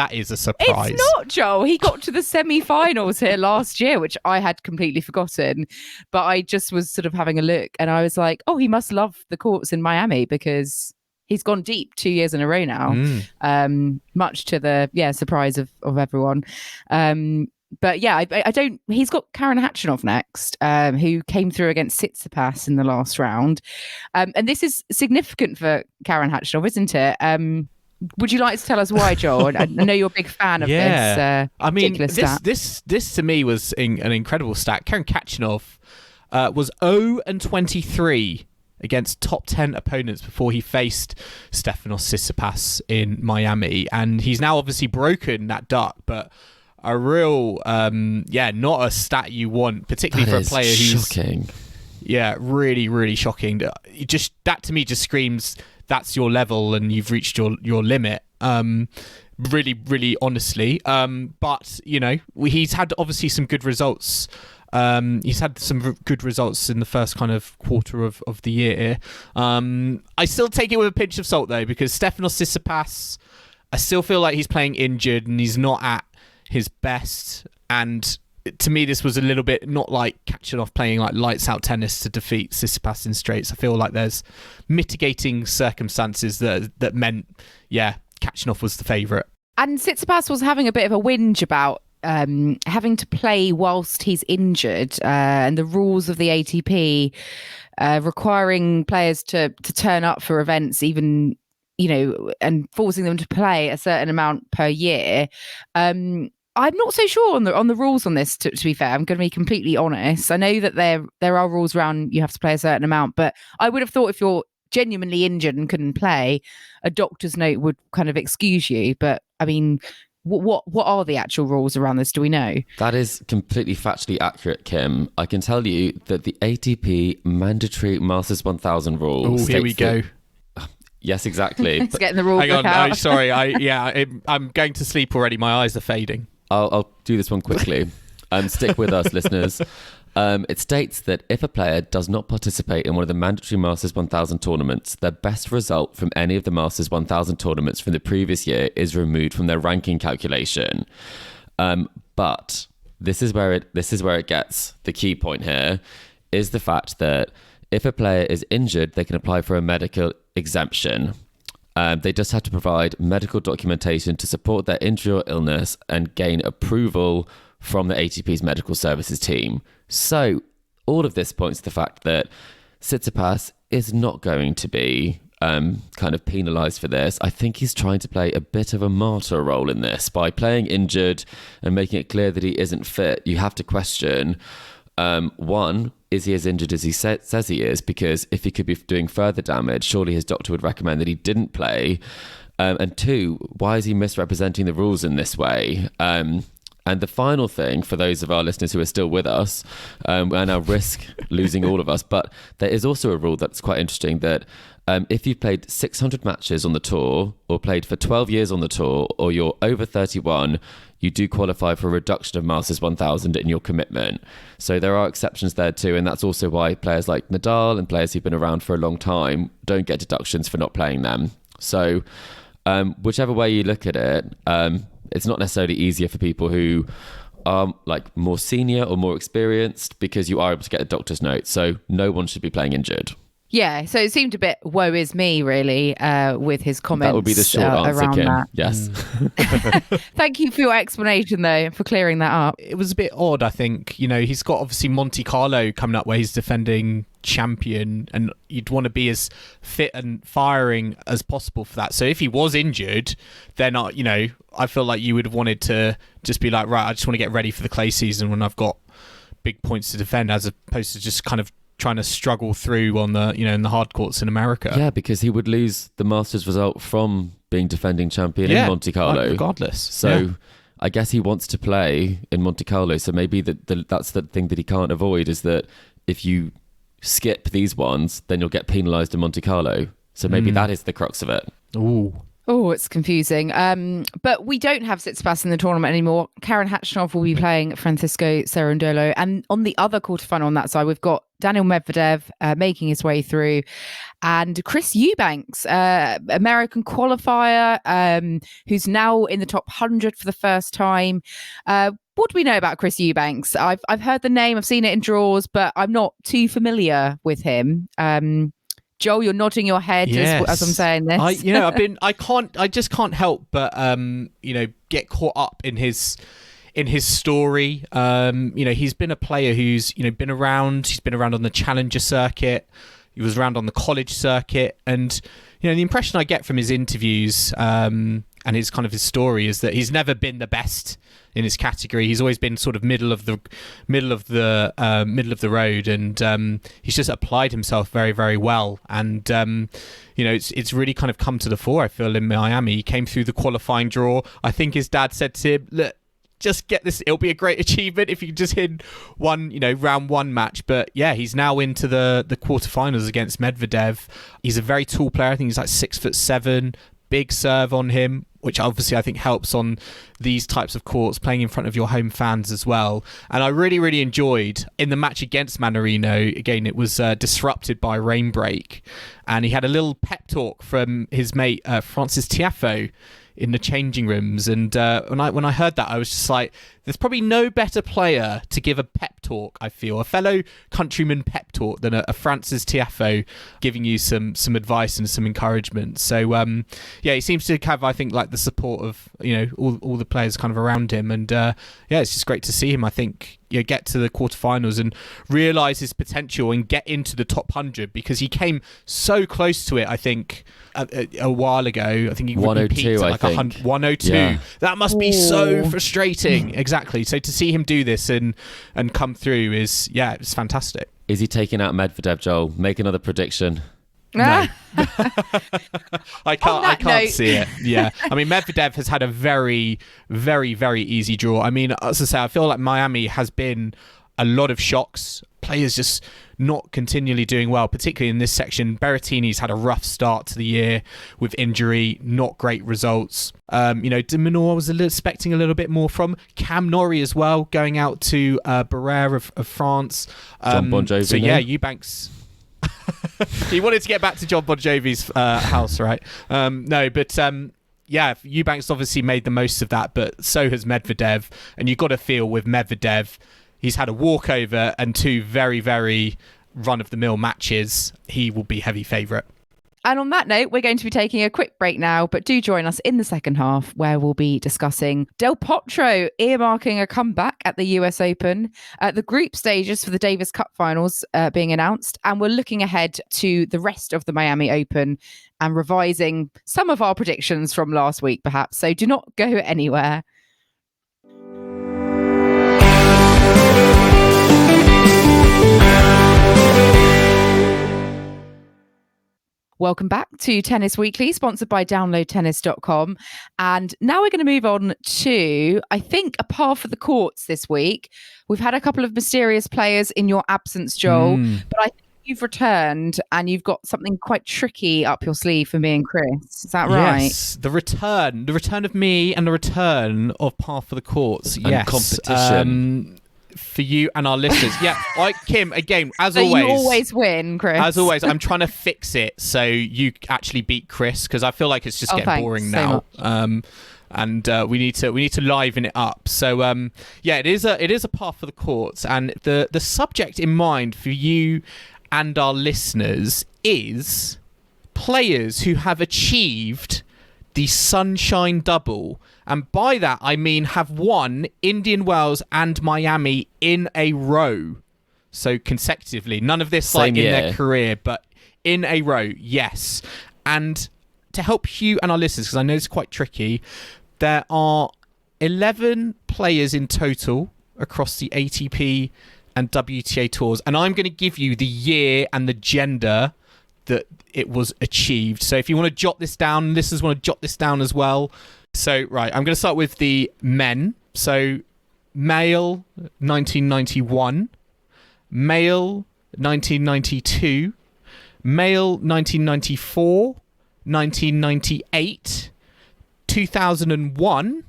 It's not, Joel. He got to the semi-finals here last year, which I had completely forgotten. But I just was sort of having a look and I was like, oh, he must love the courts in Miami because he's gone deep 2 years in a row now, much to the surprise of everyone. But yeah, I don't. He's got Karen Khachanov next, who came through against Tsitsipas in the last round, and this is significant for Karen Khachanov, isn't it? Would you like to tell us why, Joel? I know you're a big fan of this.
I mean,
stat.
this to me was an incredible stat. Karen Khachanov was 0-23 against top 10 opponents before he faced Stefanos Tsitsipas in Miami, and he's now obviously broken that duck, but a real not a stat you want, particularly for a player who's
shocking.
Really, really shocking. That to me just screams that's your level and you've reached your limit. Really, really honestly. But he's had obviously some good results. He's had some good results in the first kind of quarter of the year. I still take it with a pinch of salt though, because Stefanos Tsitsipas, I still feel like he's playing injured and he's not at his best, and to me this was a little bit not like Khachanov playing like lights out tennis to defeat Tsitsipas in straights. I feel like there's mitigating circumstances that meant Khachanov was the favourite.
And Tsitsipas was having a bit of a whinge about having to play whilst he's injured, and the rules of the ATP requiring players to turn up for events, even, and forcing them to play a certain amount per year. I'm not so sure on the rules on this, to be fair. I'm going to be completely honest. I know that there are rules around you have to play a certain amount, but I would have thought if you're genuinely injured and couldn't play, a doctor's note would kind of excuse you. But I mean, what are the actual rules around this? Do we know?
That is completely factually accurate, Kim. I can tell you that the ATP mandatory Masters 1000 rule.
Oh, here we go.
Yes, exactly.
It's getting the rule book out.
No, sorry. I'm going to sleep already. My eyes are fading.
I'll do this one quickly. Stick with us, listeners. It states that if a player does not participate in one of the mandatory Masters 1000 tournaments, their best result from any of the Masters 1000 tournaments from the previous year is removed from their ranking calculation. But this is where it gets the key point here, is the fact that if a player is injured, they can apply for a medical exemption. They just have to provide medical documentation to support their injury or illness and gain approval from the ATP's medical services team. So all of this points to the fact that Tsitsipas is not going to be kind of penalised for this. I think he's trying to play a bit of a martyr role in this by playing injured and making it clear that he isn't fit. You have to question, one, is he as injured as he says he is? Because if he could be doing further damage, surely his doctor would recommend that he didn't play. And two, why is he misrepresenting the rules in this way? And the final thing, for those of our listeners who are still with us, and I risk losing all of us, but there is also a rule that's quite interesting that if you've played 600 matches on the tour or played for 12 years on the tour, or you're over 31, you do qualify for a reduction of Masters 1000 in your commitment. So there are exceptions there too, and that's also why players like Nadal and players who've been around for a long time don't get deductions for not playing them. So whichever way you look at it, it's not necessarily easier for people who are like more senior or more experienced, because you are able to get a doctor's note. So no one should be playing injured.
Yeah, so it seemed a bit woe is me, really, with his comments.
That would be the short answer,
around
Kim.
that.
Yes.
Thank you for your explanation, though, for clearing that up.
It was a bit odd, I think. He's got obviously Monte Carlo coming up where he's defending champion, and you'd want to be as fit and firing as possible for that. So if he was injured, then I feel like you would have wanted to just be like, right, I just want to get ready for the clay season when I've got big points to defend, as opposed to just kind of trying to struggle through on the in the hard courts in America.
Yeah, because he would lose the Masters result from being defending champion in Monte Carlo,
regardless.
So I guess he wants to play in Monte Carlo. So maybe that's the thing that he can't avoid, is that if you skip these ones, then you'll get penalised in Monte Carlo. So maybe that is the crux of it.
Ooh.
Oh, it's confusing. But we don't have Tsitsipas in the tournament anymore. Karen Khachanov will be playing Francisco Cerundolo. And on the other quarterfinal on that side, we've got Daniil Medvedev making his way through, and Chris Eubanks, American qualifier, who's now in the top 100 for the first time. What do we know about Chris Eubanks? I've heard the name, I've seen it in draws, but I'm not too familiar with him. Joel, you're nodding your head as I'm saying this.
I just can't help but get caught up in his story. He's been a player who's been around. He's been around on the challenger circuit. He was around on the college circuit, and the impression I get from his interviews and his story is that he's never been the best in his category. He's always been sort of middle of the road, and he's just applied himself very, very well. And it's really kind of come to the fore, I feel, in Miami. He came through the qualifying draw. I think his dad said to him, "Look, just get this. It'll be a great achievement if you can just hit one, round one match." But yeah, he's now into the quarterfinals against Medvedev. He's a very tall player. I think he's like 6'7", big serve on him, which obviously I think helps on these types of courts, playing in front of your home fans as well. And I really, really enjoyed in the match against Mannarino. Again, it was disrupted by rain break, and he had a little pep talk from his mate Francis Tiafoe in the changing rooms. And when I heard that, I was just like, there's probably no better player to give a pep talk, I feel, a fellow countryman pep talk than a Francis Tiafoe giving you some advice and some encouragement. So he seems to have, I think, like the support of all the players kind of around him, and it's just great to see him. I think get to the quarterfinals and realise his potential and get into the top 100, because he came so close to it, I think, a while ago. I think he
102,
at like 102.
Yeah.
That must be so frustrating. Exactly. So to see him do this and come through it's fantastic.
Is he taking out Medvedev, Joel? Make another prediction.
No. I can't see it. Yeah. I mean, Medvedev has had a very, very, very easy draw. I mean, as I say, I feel like Miami has been a lot of shocks. Players just not continually doing well, particularly in this section. Berrettini's had a rough start to the year with injury, not great results. De Minaur was expecting a little bit more from. Cam Norrie as well, going out to Barrère of France.
John Bon Jovi.
So yeah, Eubanks. He wanted to get back to John Bon Jovi's house, right? Eubanks obviously made the most of that, but so has Medvedev. And you've got to feel with Medvedev, he's had a walkover and two very, very run-of-the-mill matches. He will be heavy favourite.
And on that note, we're going to be taking a quick break now, but do join us in the second half, where we'll be discussing Del Potro earmarking a comeback at the US Open, the group stages for the Davis Cup finals being announced, and we're looking ahead to the rest of the Miami Open and revising some of our predictions from last week, perhaps. So do not go anywhere. Welcome back to Tennis Weekly, sponsored by downloadtennis.com. And now we're going to move on to, I think, a par for the courts this week. We've had a couple of mysterious players in your absence, Joel, but I think you've returned and you've got something quite tricky up your sleeve for me and Chris. Is that right?
Yes, the return of me and the return of par for the courts.
And
yes,
competition.
For you and our listeners. Kim, again, as
so
always.
You always win, Chris.
As always, I'm trying to fix it so you actually beat Chris, because I feel like it's just getting boring now. And we need to liven it up. So it is a par for the courts, and the subject in mind for you and our listeners is players who have achieved the Sunshine Double. And by that, I mean have won Indian Wells and Miami in a row. So consecutively. None of this in their career, but in a row, yes. And to help you and our listeners, because I know it's quite tricky, there are 11 players in total across the ATP and WTA tours. And I'm going to give you the year and the gender that it was achieved. So if you want to jot this down, listeners want to jot this down as well. So, right, I'm going to start with the men. So, male, 1991. Male, 1992. Male, 1994. 1998. 2001.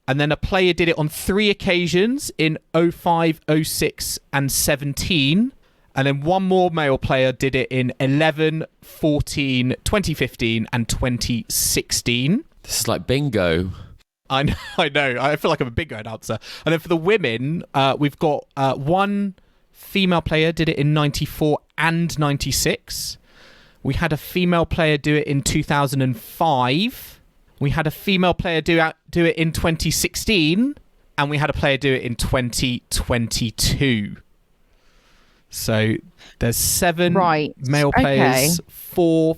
And then a player did it on 3 occasions in 05, 06, and 17. And then one more male player did it in 11, 14, 2015, and 2016.
This is like bingo.
I know. I feel like I'm a bingo announcer. And then for the women, we've got one female player did it in 94 and 96. We had a female player do it in 2005. We had a female player do it in 2016. And we had a player do it in 2022. So there's 7 male players, 4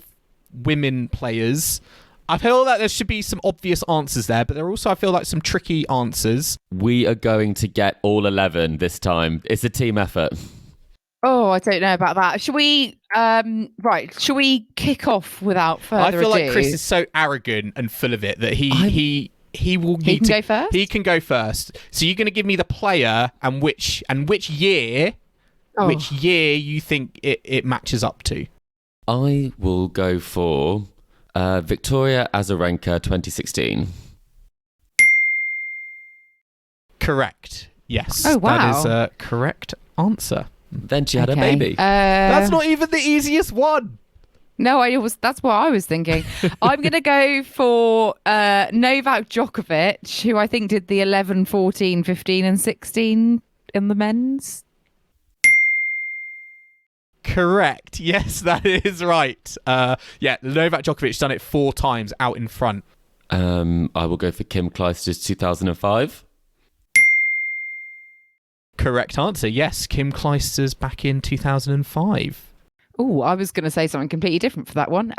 women players. I feel that there should be some obvious answers there, but there are also, I feel like, some tricky answers.
We are going to get all 11 this time. It's a team effort.
Oh, I don't know about that. Should we shall we kick off without further ado?
I feel like Chris is so arrogant and full of it that he will need to
go first?
He can go first. So you're going to give me the player and which year which year you think it matches up to.
I will go for Victoria Azarenka 2016.
Correct. Yes.
Oh, wow.
That is a correct answer.
Then she had a baby.
That's not even the easiest one.
No, that's what I was thinking. I'm going to go for Novak Djokovic, who I think did the 11, 14, 15 and 16 in the men's.
Correct. Yes, that is right. Novak Djokovic's done it 4 times out in front.
I will go for Kim Clijsters 2005.
Correct answer. Yes, Kim Clijsters back in 2005.
Oh, I was going to say something completely different for that one.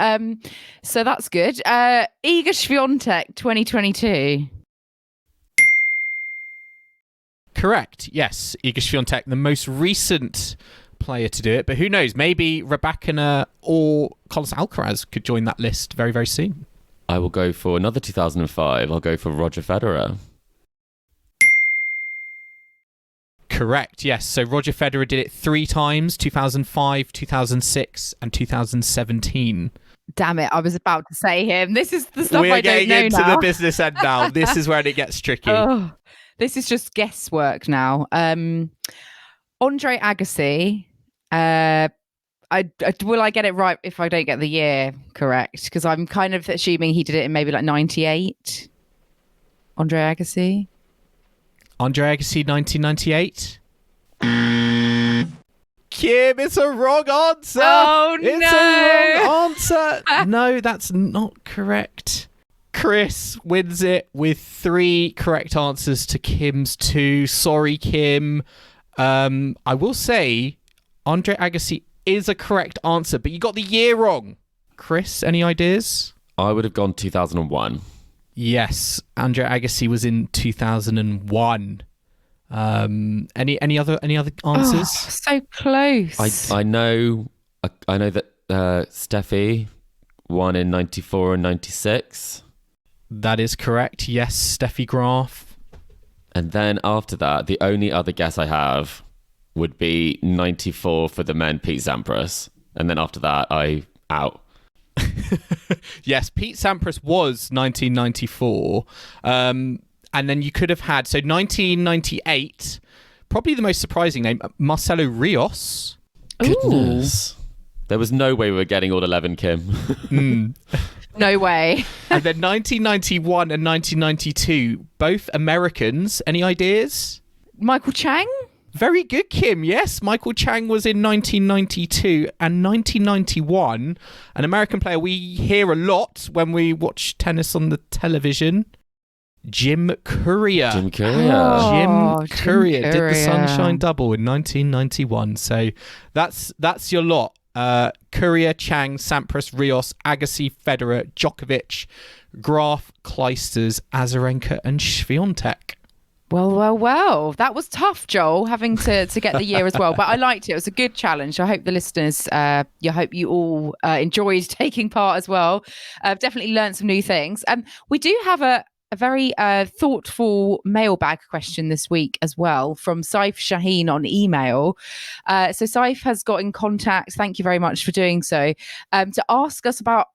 So that's good. Iga Swiatek 2022.
Correct. Yes, Iga Swiatek, the most recent player to do it, but who knows? Maybe Rybakina or Carlos Alcaraz could join that list very, very soon.
I will go for another 2005. I'll go for Roger Federer.
Correct, yes. So Roger Federer did it 3 times, 2005, 2006 and 2017.
Damn it, I was about to say him. This is the stuff I don't know now.
We're getting into the business end now. This is where it gets tricky.
Oh, this is just guesswork now. Andre Agassi. Will I get it right if I don't get the year correct? Because I'm kind of assuming he did it in maybe like 98. Andre Agassi.
Andre Agassi, 1998. Kim, it's a wrong answer.
Oh,
it's
no.
a wrong answer. No, that's not correct. Chris wins it with 3 correct answers to Kim's 2. Sorry, Kim. I will say Andre Agassi is a correct answer, but you got the year wrong. Chris, any ideas?
I would have gone 2001.
Yes, Andre Agassi was in 2001. Any other answers?
Oh, so close.
I know that Steffi won in 94 and 96.
That is correct. Yes, Steffi Graf.
And then after that, the only other guess I have would be 94 for the men, Pete Sampras. And then after that, I out.
Yes, Pete Sampras was 1994. And then you could have had, so 1998, probably the most surprising name, Marcelo Rios.
Goodness. There was no way we were getting all 11, Kim.
No way.
And then 1991 and 1992, both Americans. Any ideas?
Michael Chang?
Very good, Kim. Yes, Michael Chang was in 1992 and 1991. An American player we hear a lot when we watch tennis on the television. Jim Courier.
Jim Courier.
Oh,
Jim Courier did the
Courier.
Sunshine Double in 1991. So that's your lot. Courier, Chang, Sampras, Rios, Agassi, Federer, Djokovic, Graf, Clijsters, Azarenka and Swiatek.
Well. That was tough, Joel, having to get the year as well. But I liked it. It was a good challenge. I hope the listeners, I hope you all enjoyed taking part as well. Definitely learned some new things. We do have a very thoughtful mailbag question this week as well from Saif Shaheen on email. So Saif has got in contact, thank you very much for doing so, to ask us about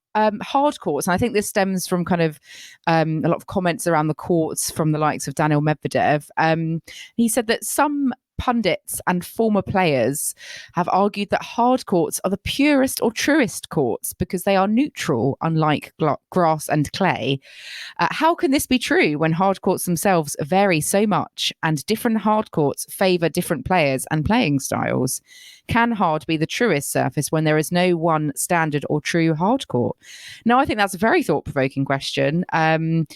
hard courts. And I think this stems from kind of a lot of comments around the courts from the likes of Daniel Medvedev. He said that some pundits and former players have argued that hard courts are the purest or truest courts because they are neutral, unlike grass and clay. How can this be true when hard courts themselves vary so much and different hard courts favour different players and playing styles? Can hard be the truest surface when there is no one standard or true hard court? Now, I think that's a very thought-provoking question. And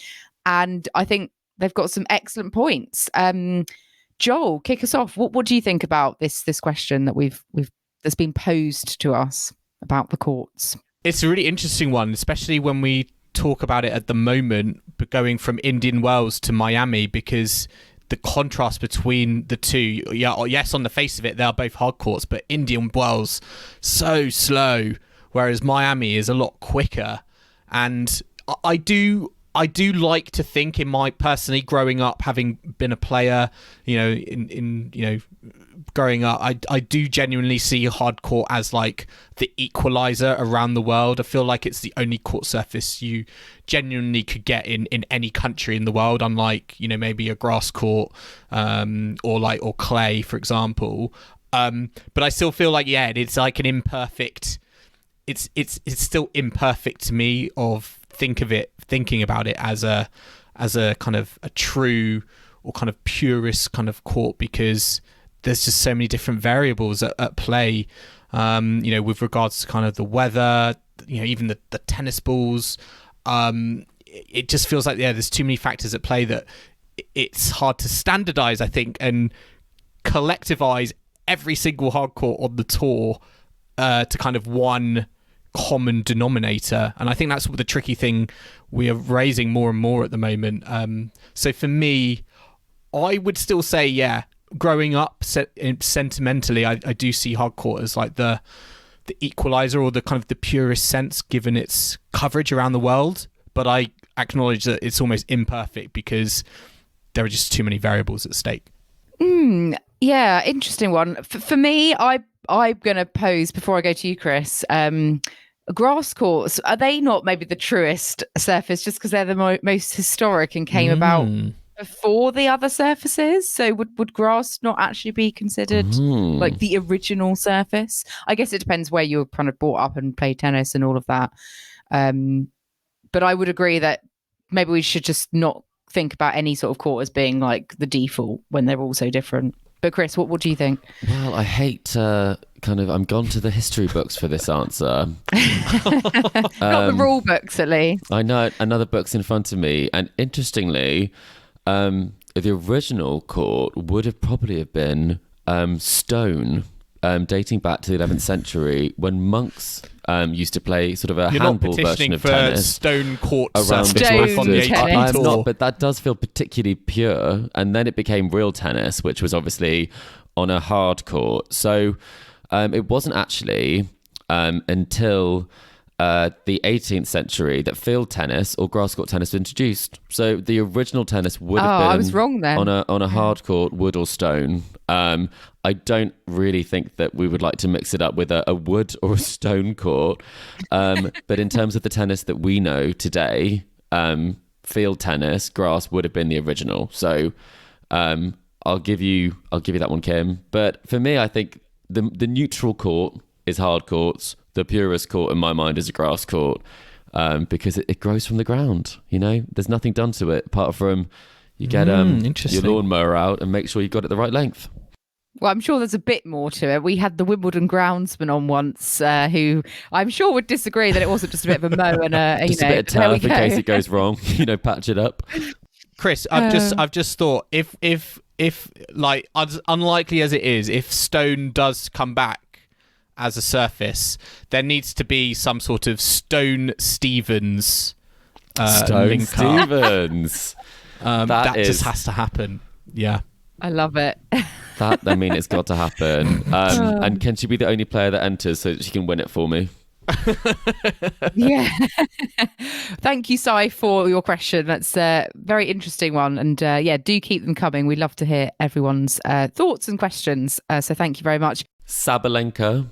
I think they've got some excellent points. Joel, kick us off. What do you think about this question that we've that's been posed to us about the courts?
It's a really interesting one, especially when we talk about it at the moment, but going from Indian Wells to Miami, because the contrast between the two, yes, on the face of it, they are both hard courts, but Indian Wells so slow, whereas Miami is a lot quicker. And I do like to think, in my personally growing up, having been a player, in growing up, I do genuinely see hard court as like the equalizer around the world. I feel like it's the only court surface you genuinely could get in any country in the world, unlike, maybe a grass court, or clay, for example. But I still feel like, it's like an imperfect it's still imperfect to me of thinking about it as a kind of a true or kind of purist kind of court, because there's just so many different variables at play, with regards to kind of the weather, even the tennis balls. It just feels like, there's too many factors at play that it's hard to standardize, I think, and collectivize every single hard court on the tour to kind of one common denominator. And I think that's the tricky thing we are raising more and more at the moment. So for me, I would still say, growing up sentimentally, I do see hard court as like the equalizer, or the kind of the purest sense given its coverage around the world. But I acknowledge that it's almost imperfect because there are just too many variables at stake.
Yeah, interesting one. For me, I'm going to pose, before I go to you, Chris, grass courts, are they not maybe the truest surface just because they're the most historic and came about before the other surfaces? So would grass not actually be considered like the original surface? I guess it depends where you're kind of brought up and played tennis and all of that. But I would agree that maybe we should just not think about any sort of court as being like the default when they're all so different. But Chris, what do you think?
Well, I hate I'm gone to the history books for this answer.
Not the rule books, at least.
I know, another book's in front of me. And interestingly, the original court would have probably have been stone, dating back to the 11th century when monks used to play sort of a handball version of tennis.
Stone court
around the
stone
on the
tennis.
I'm not, but that does feel particularly pure. And then it became real tennis, which was obviously on a hard court. So it wasn't actually until the 18th century that field tennis or grass court tennis was introduced. So the original tennis would have been
I was wrong then.
on a hard court, wood or stone. I don't really think that we would like to mix it up with a wood or a stone court. But in terms of the tennis that we know today, field tennis, grass would have been the original. So I'll give you that one, Kim. But for me, I think the neutral court is hard courts. The purest court in my mind is a grass court, because it grows from the ground. There's nothing done to it apart from you get your lawnmower out and make sure you got it the right length.
Well, I'm sure there's a bit more to it. We had the Wimbledon groundsman on once, who I'm sure would disagree that it wasn't just a bit of a mow and a
just a bit of turf in case it goes wrong. Patch it up.
Chris, I've just thought if like, as unlikely as it is, if stone does come back as a surface, there needs to be some sort of Stone Stevens
Stone Stevens.
That just has to happen. Yeah.
I love it.
It's got to happen. And can she be the only player that enters so that she can win it for me?
Yeah. Thank you, Sai, for your question. That's a very interesting one. And do keep them coming. We'd love to hear everyone's thoughts and questions. So thank you very much.
Sabalenka,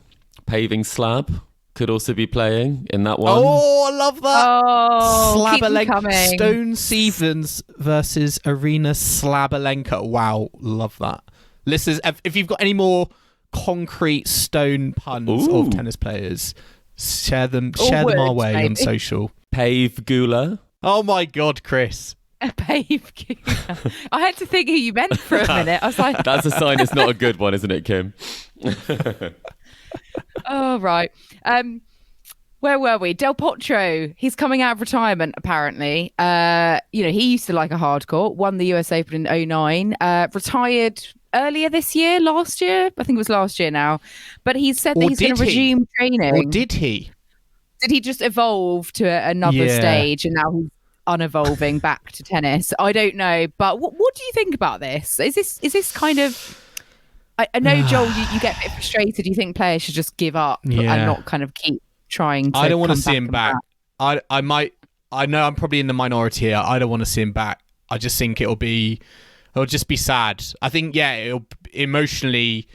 paving slab, could also be playing in that one.
Oh, I love that.
Oh, keep them coming.
Stone Stevens versus Arena Slabalenka. Wow, love that. Listeners, if you've got any more concrete stone puns of tennis players, share them our way maybe on social.
Pave Gula.
Oh my God, Chris.
Pave Gula. I had to think who you meant for a minute. I was like,
that's a sign it's not a good one, isn't it, Kim?
Oh, right. Where were we? Del Potro. He's coming out of retirement, apparently. He used to like a hard court, won the US Open in 2009, retired earlier this year, last year. I think it was last year now. But he said that he's going to resume training.
Or did he?
Did he just evolve to another stage and now he's unevolving back to tennis? I don't know. But what do you think about this? Is this kind of... I know, Joel, you get a bit frustrated. You think players should just give up and not kind of keep trying to...
I don't want to see him
back.
I know I'm probably in the minority here. I don't want to see him back. I just think it'll just be sad. I think, it'll emotionally,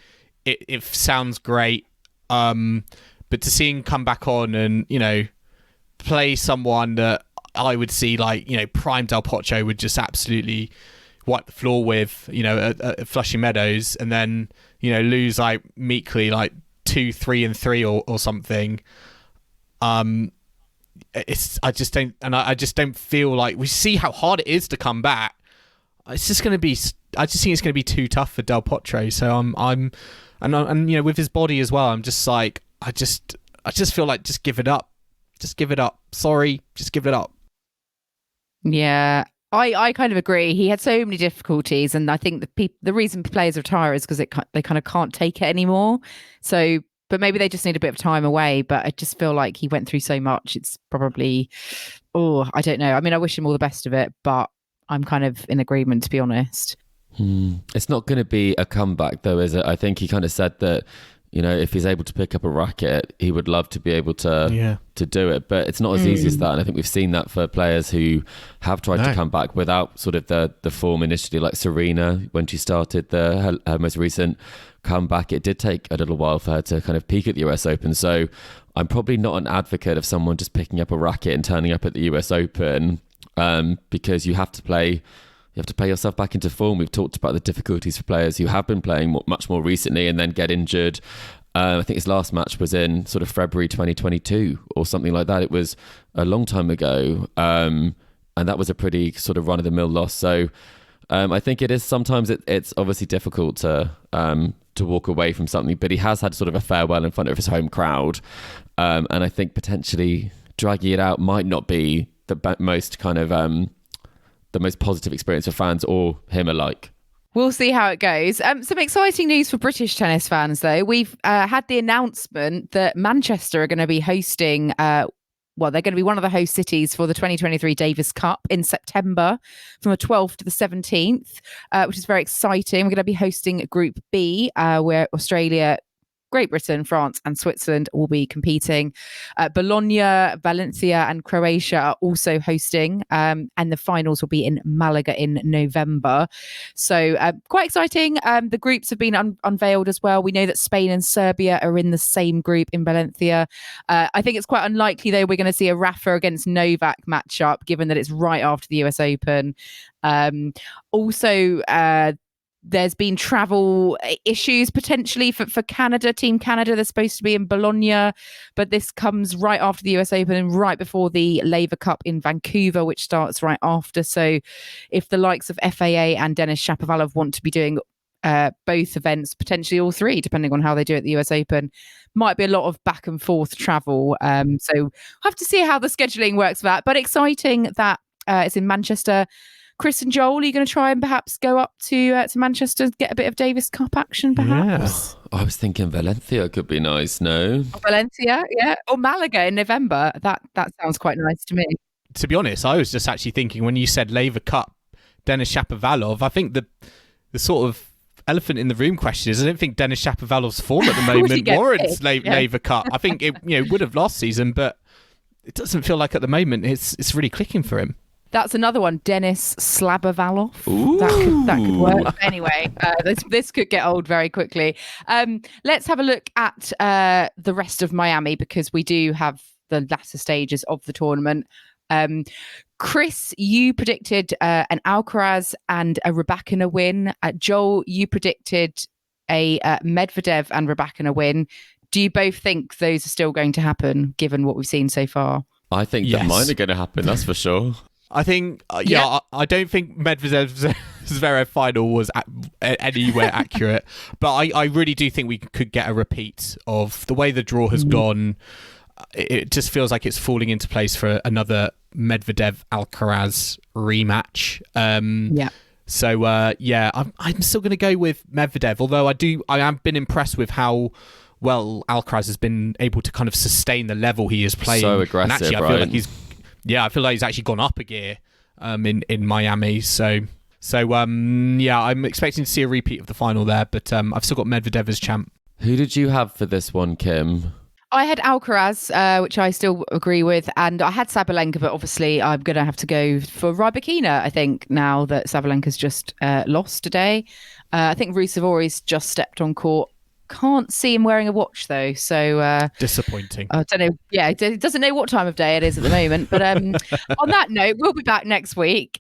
it sounds great. But to see him come back on and, play someone that I would see like, prime Del Potro would just absolutely wipe the floor with, at Flushing Meadows, and then, lose like meekly like 2-3-3 or something. I just don't feel like we see how hard it is to come back. It's just going to be. I just think it's going to be too tough for Del Potro. So and with his body as well, I'm just like I just feel like just give it up. Just give it up. Sorry, just give it up.
Yeah. I kind of agree. He had so many difficulties, and I think the reason players retire is because they kind of can't take it anymore. So, but maybe they just need a bit of time away. But I just feel like he went through so much. It's probably, I don't know. I mean, I wish him all the best of it, but I'm kind of in agreement, to be honest.
It's not going to be a comeback, though, is it? I think he kind of said that, if he's able to pick up a racket, he would love to be able to do it. But it's not as easy as that. And I think we've seen that for players who have tried to come back without sort of the form initially, like Serena, when she started her most recent comeback. It did take a little while for her to kind of peak at the US Open. So I'm probably not an advocate of someone just picking up a racket and turning up at the US Open, because you have to play yourself back into form. We've talked about the difficulties for players who have been playing much more recently and then get injured. I think his last match was in sort of February 2022 or something like that. It was a long time ago. And that was a pretty sort of run-of-the-mill loss. So I think it is sometimes it's obviously difficult to walk away from something, but he has had sort of a farewell in front of his home crowd. And I think potentially dragging it out might not be the most kind of... the most positive experience for fans or him alike.
We'll see how it goes. Some exciting news for British tennis fans, though. We've had the announcement that Manchester are going to be hosting, they're going to be one of the host cities for the 2023 Davis Cup in September from the 12th to the 17th, which is very exciting. We're going to be hosting Group B, where Australia, Great Britain, France and Switzerland will be competing. Bologna, Valencia and Croatia are also hosting, and the finals will be in Malaga in November. So quite exciting. The groups have been unveiled as well. We know that Spain and Serbia are in the same group in Valencia. I think it's quite unlikely, though, we're going to see a Rafa against Novak matchup, given that it's right after the US Open. There's been travel issues potentially for Canada, Team Canada. They're supposed to be in Bologna, but this comes right after the US Open and right before the Laver Cup in Vancouver, which starts right after. So if the likes of FAA and Denis Shapovalov want to be doing both events, potentially all three, depending on how they do at the US Open, might be a lot of back and forth travel. So we'll have to see how the scheduling works for that. But exciting that it's in Manchester. Chris and Joel, are you going to try and perhaps go up to Manchester, get a bit of Davis Cup action, perhaps?
Yeah. I was thinking Valencia could be nice, no?
Valencia, yeah. Or Malaga in November. That sounds quite nice to me.
To be honest, I was just actually thinking when you said Laver Cup, Denis Shapovalov, I think the sort of elephant in the room question is I don't think Denis Shapovalov's form at the moment warrants Laver Cup. I think it would have last season, but it doesn't feel like at the moment it's really clicking for him.
That's another one, Denis Slabovalov. That could work. Anyway, this could get old very quickly. Let's have a look at the rest of Miami, because we do have the latter stages of the tournament. Chris, you predicted an Alcaraz and a Rybakina win. Joel, you predicted a Medvedev and Rybakina win. Do you both think those are still going to happen, given what we've seen so far?
I think that mine are going to happen, that's for sure.
I think, I don't think Medvedev's Zverev final was anywhere accurate, but I really do think we could get a repeat of the way the draw has gone. It just feels like it's falling into place for another Medvedev-Alcaraz rematch. So, I'm still going to go with Medvedev, although I have been impressed with how well Alcaraz has been able to kind of sustain the level he is playing.
So aggressive,
and actually, I feel like he's actually gone up a gear in Miami. So I'm expecting to see a repeat of the final there, but I've still got Medvedev as champ.
Who did you have for this one, Kim?
I had Alcaraz, which I still agree with, and I had Sabalenka, but obviously I'm going to have to go for Rybakina, I think, now that Sabalenka's just lost today. I think Ruusuvuori's just stepped on court. Can't see him wearing a watch, though, so...
disappointing.
I don't know. Yeah, it doesn't know what time of day it is at the moment, but on that note, we'll be back next week,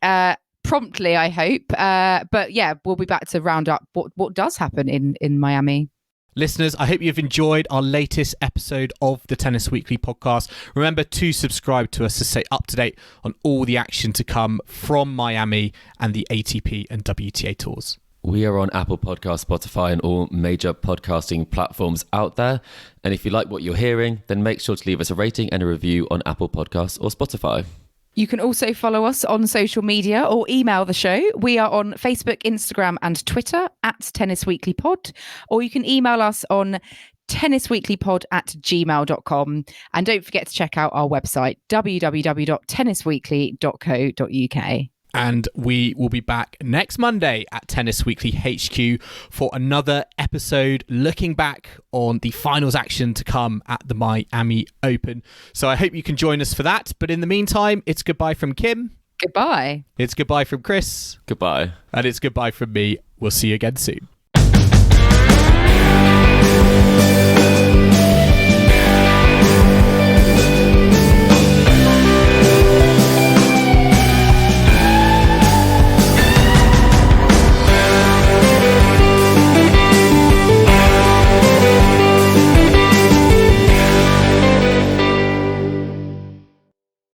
promptly, I hope. But yeah, we'll be back to round up what does happen in Miami.
Listeners, I hope you've enjoyed our latest episode of the Tennis Weekly podcast. Remember to subscribe to us to stay up to date on all the action to come from Miami and the ATP and WTA tours.
We are on Apple Podcasts, Spotify, and all major podcasting platforms out there. And if you like what you're hearing, then make sure to leave us a rating and a review on Apple Podcasts or Spotify.
You can also follow us on social media or email the show. We are on Facebook, Instagram and Twitter at Tennis Weekly Pod, or you can email us on tennisweeklypod@gmail.com. And don't forget to check out our website, www.tennisweekly.co.uk.
And we will be back next Monday at Tennis Weekly HQ for another episode looking back on the finals action to come at the Miami Open. So I hope you can join us for that. But in the meantime, it's goodbye from Kim.
Goodbye.
It's goodbye from Chris.
Goodbye.
And it's goodbye from me. We'll see you again soon.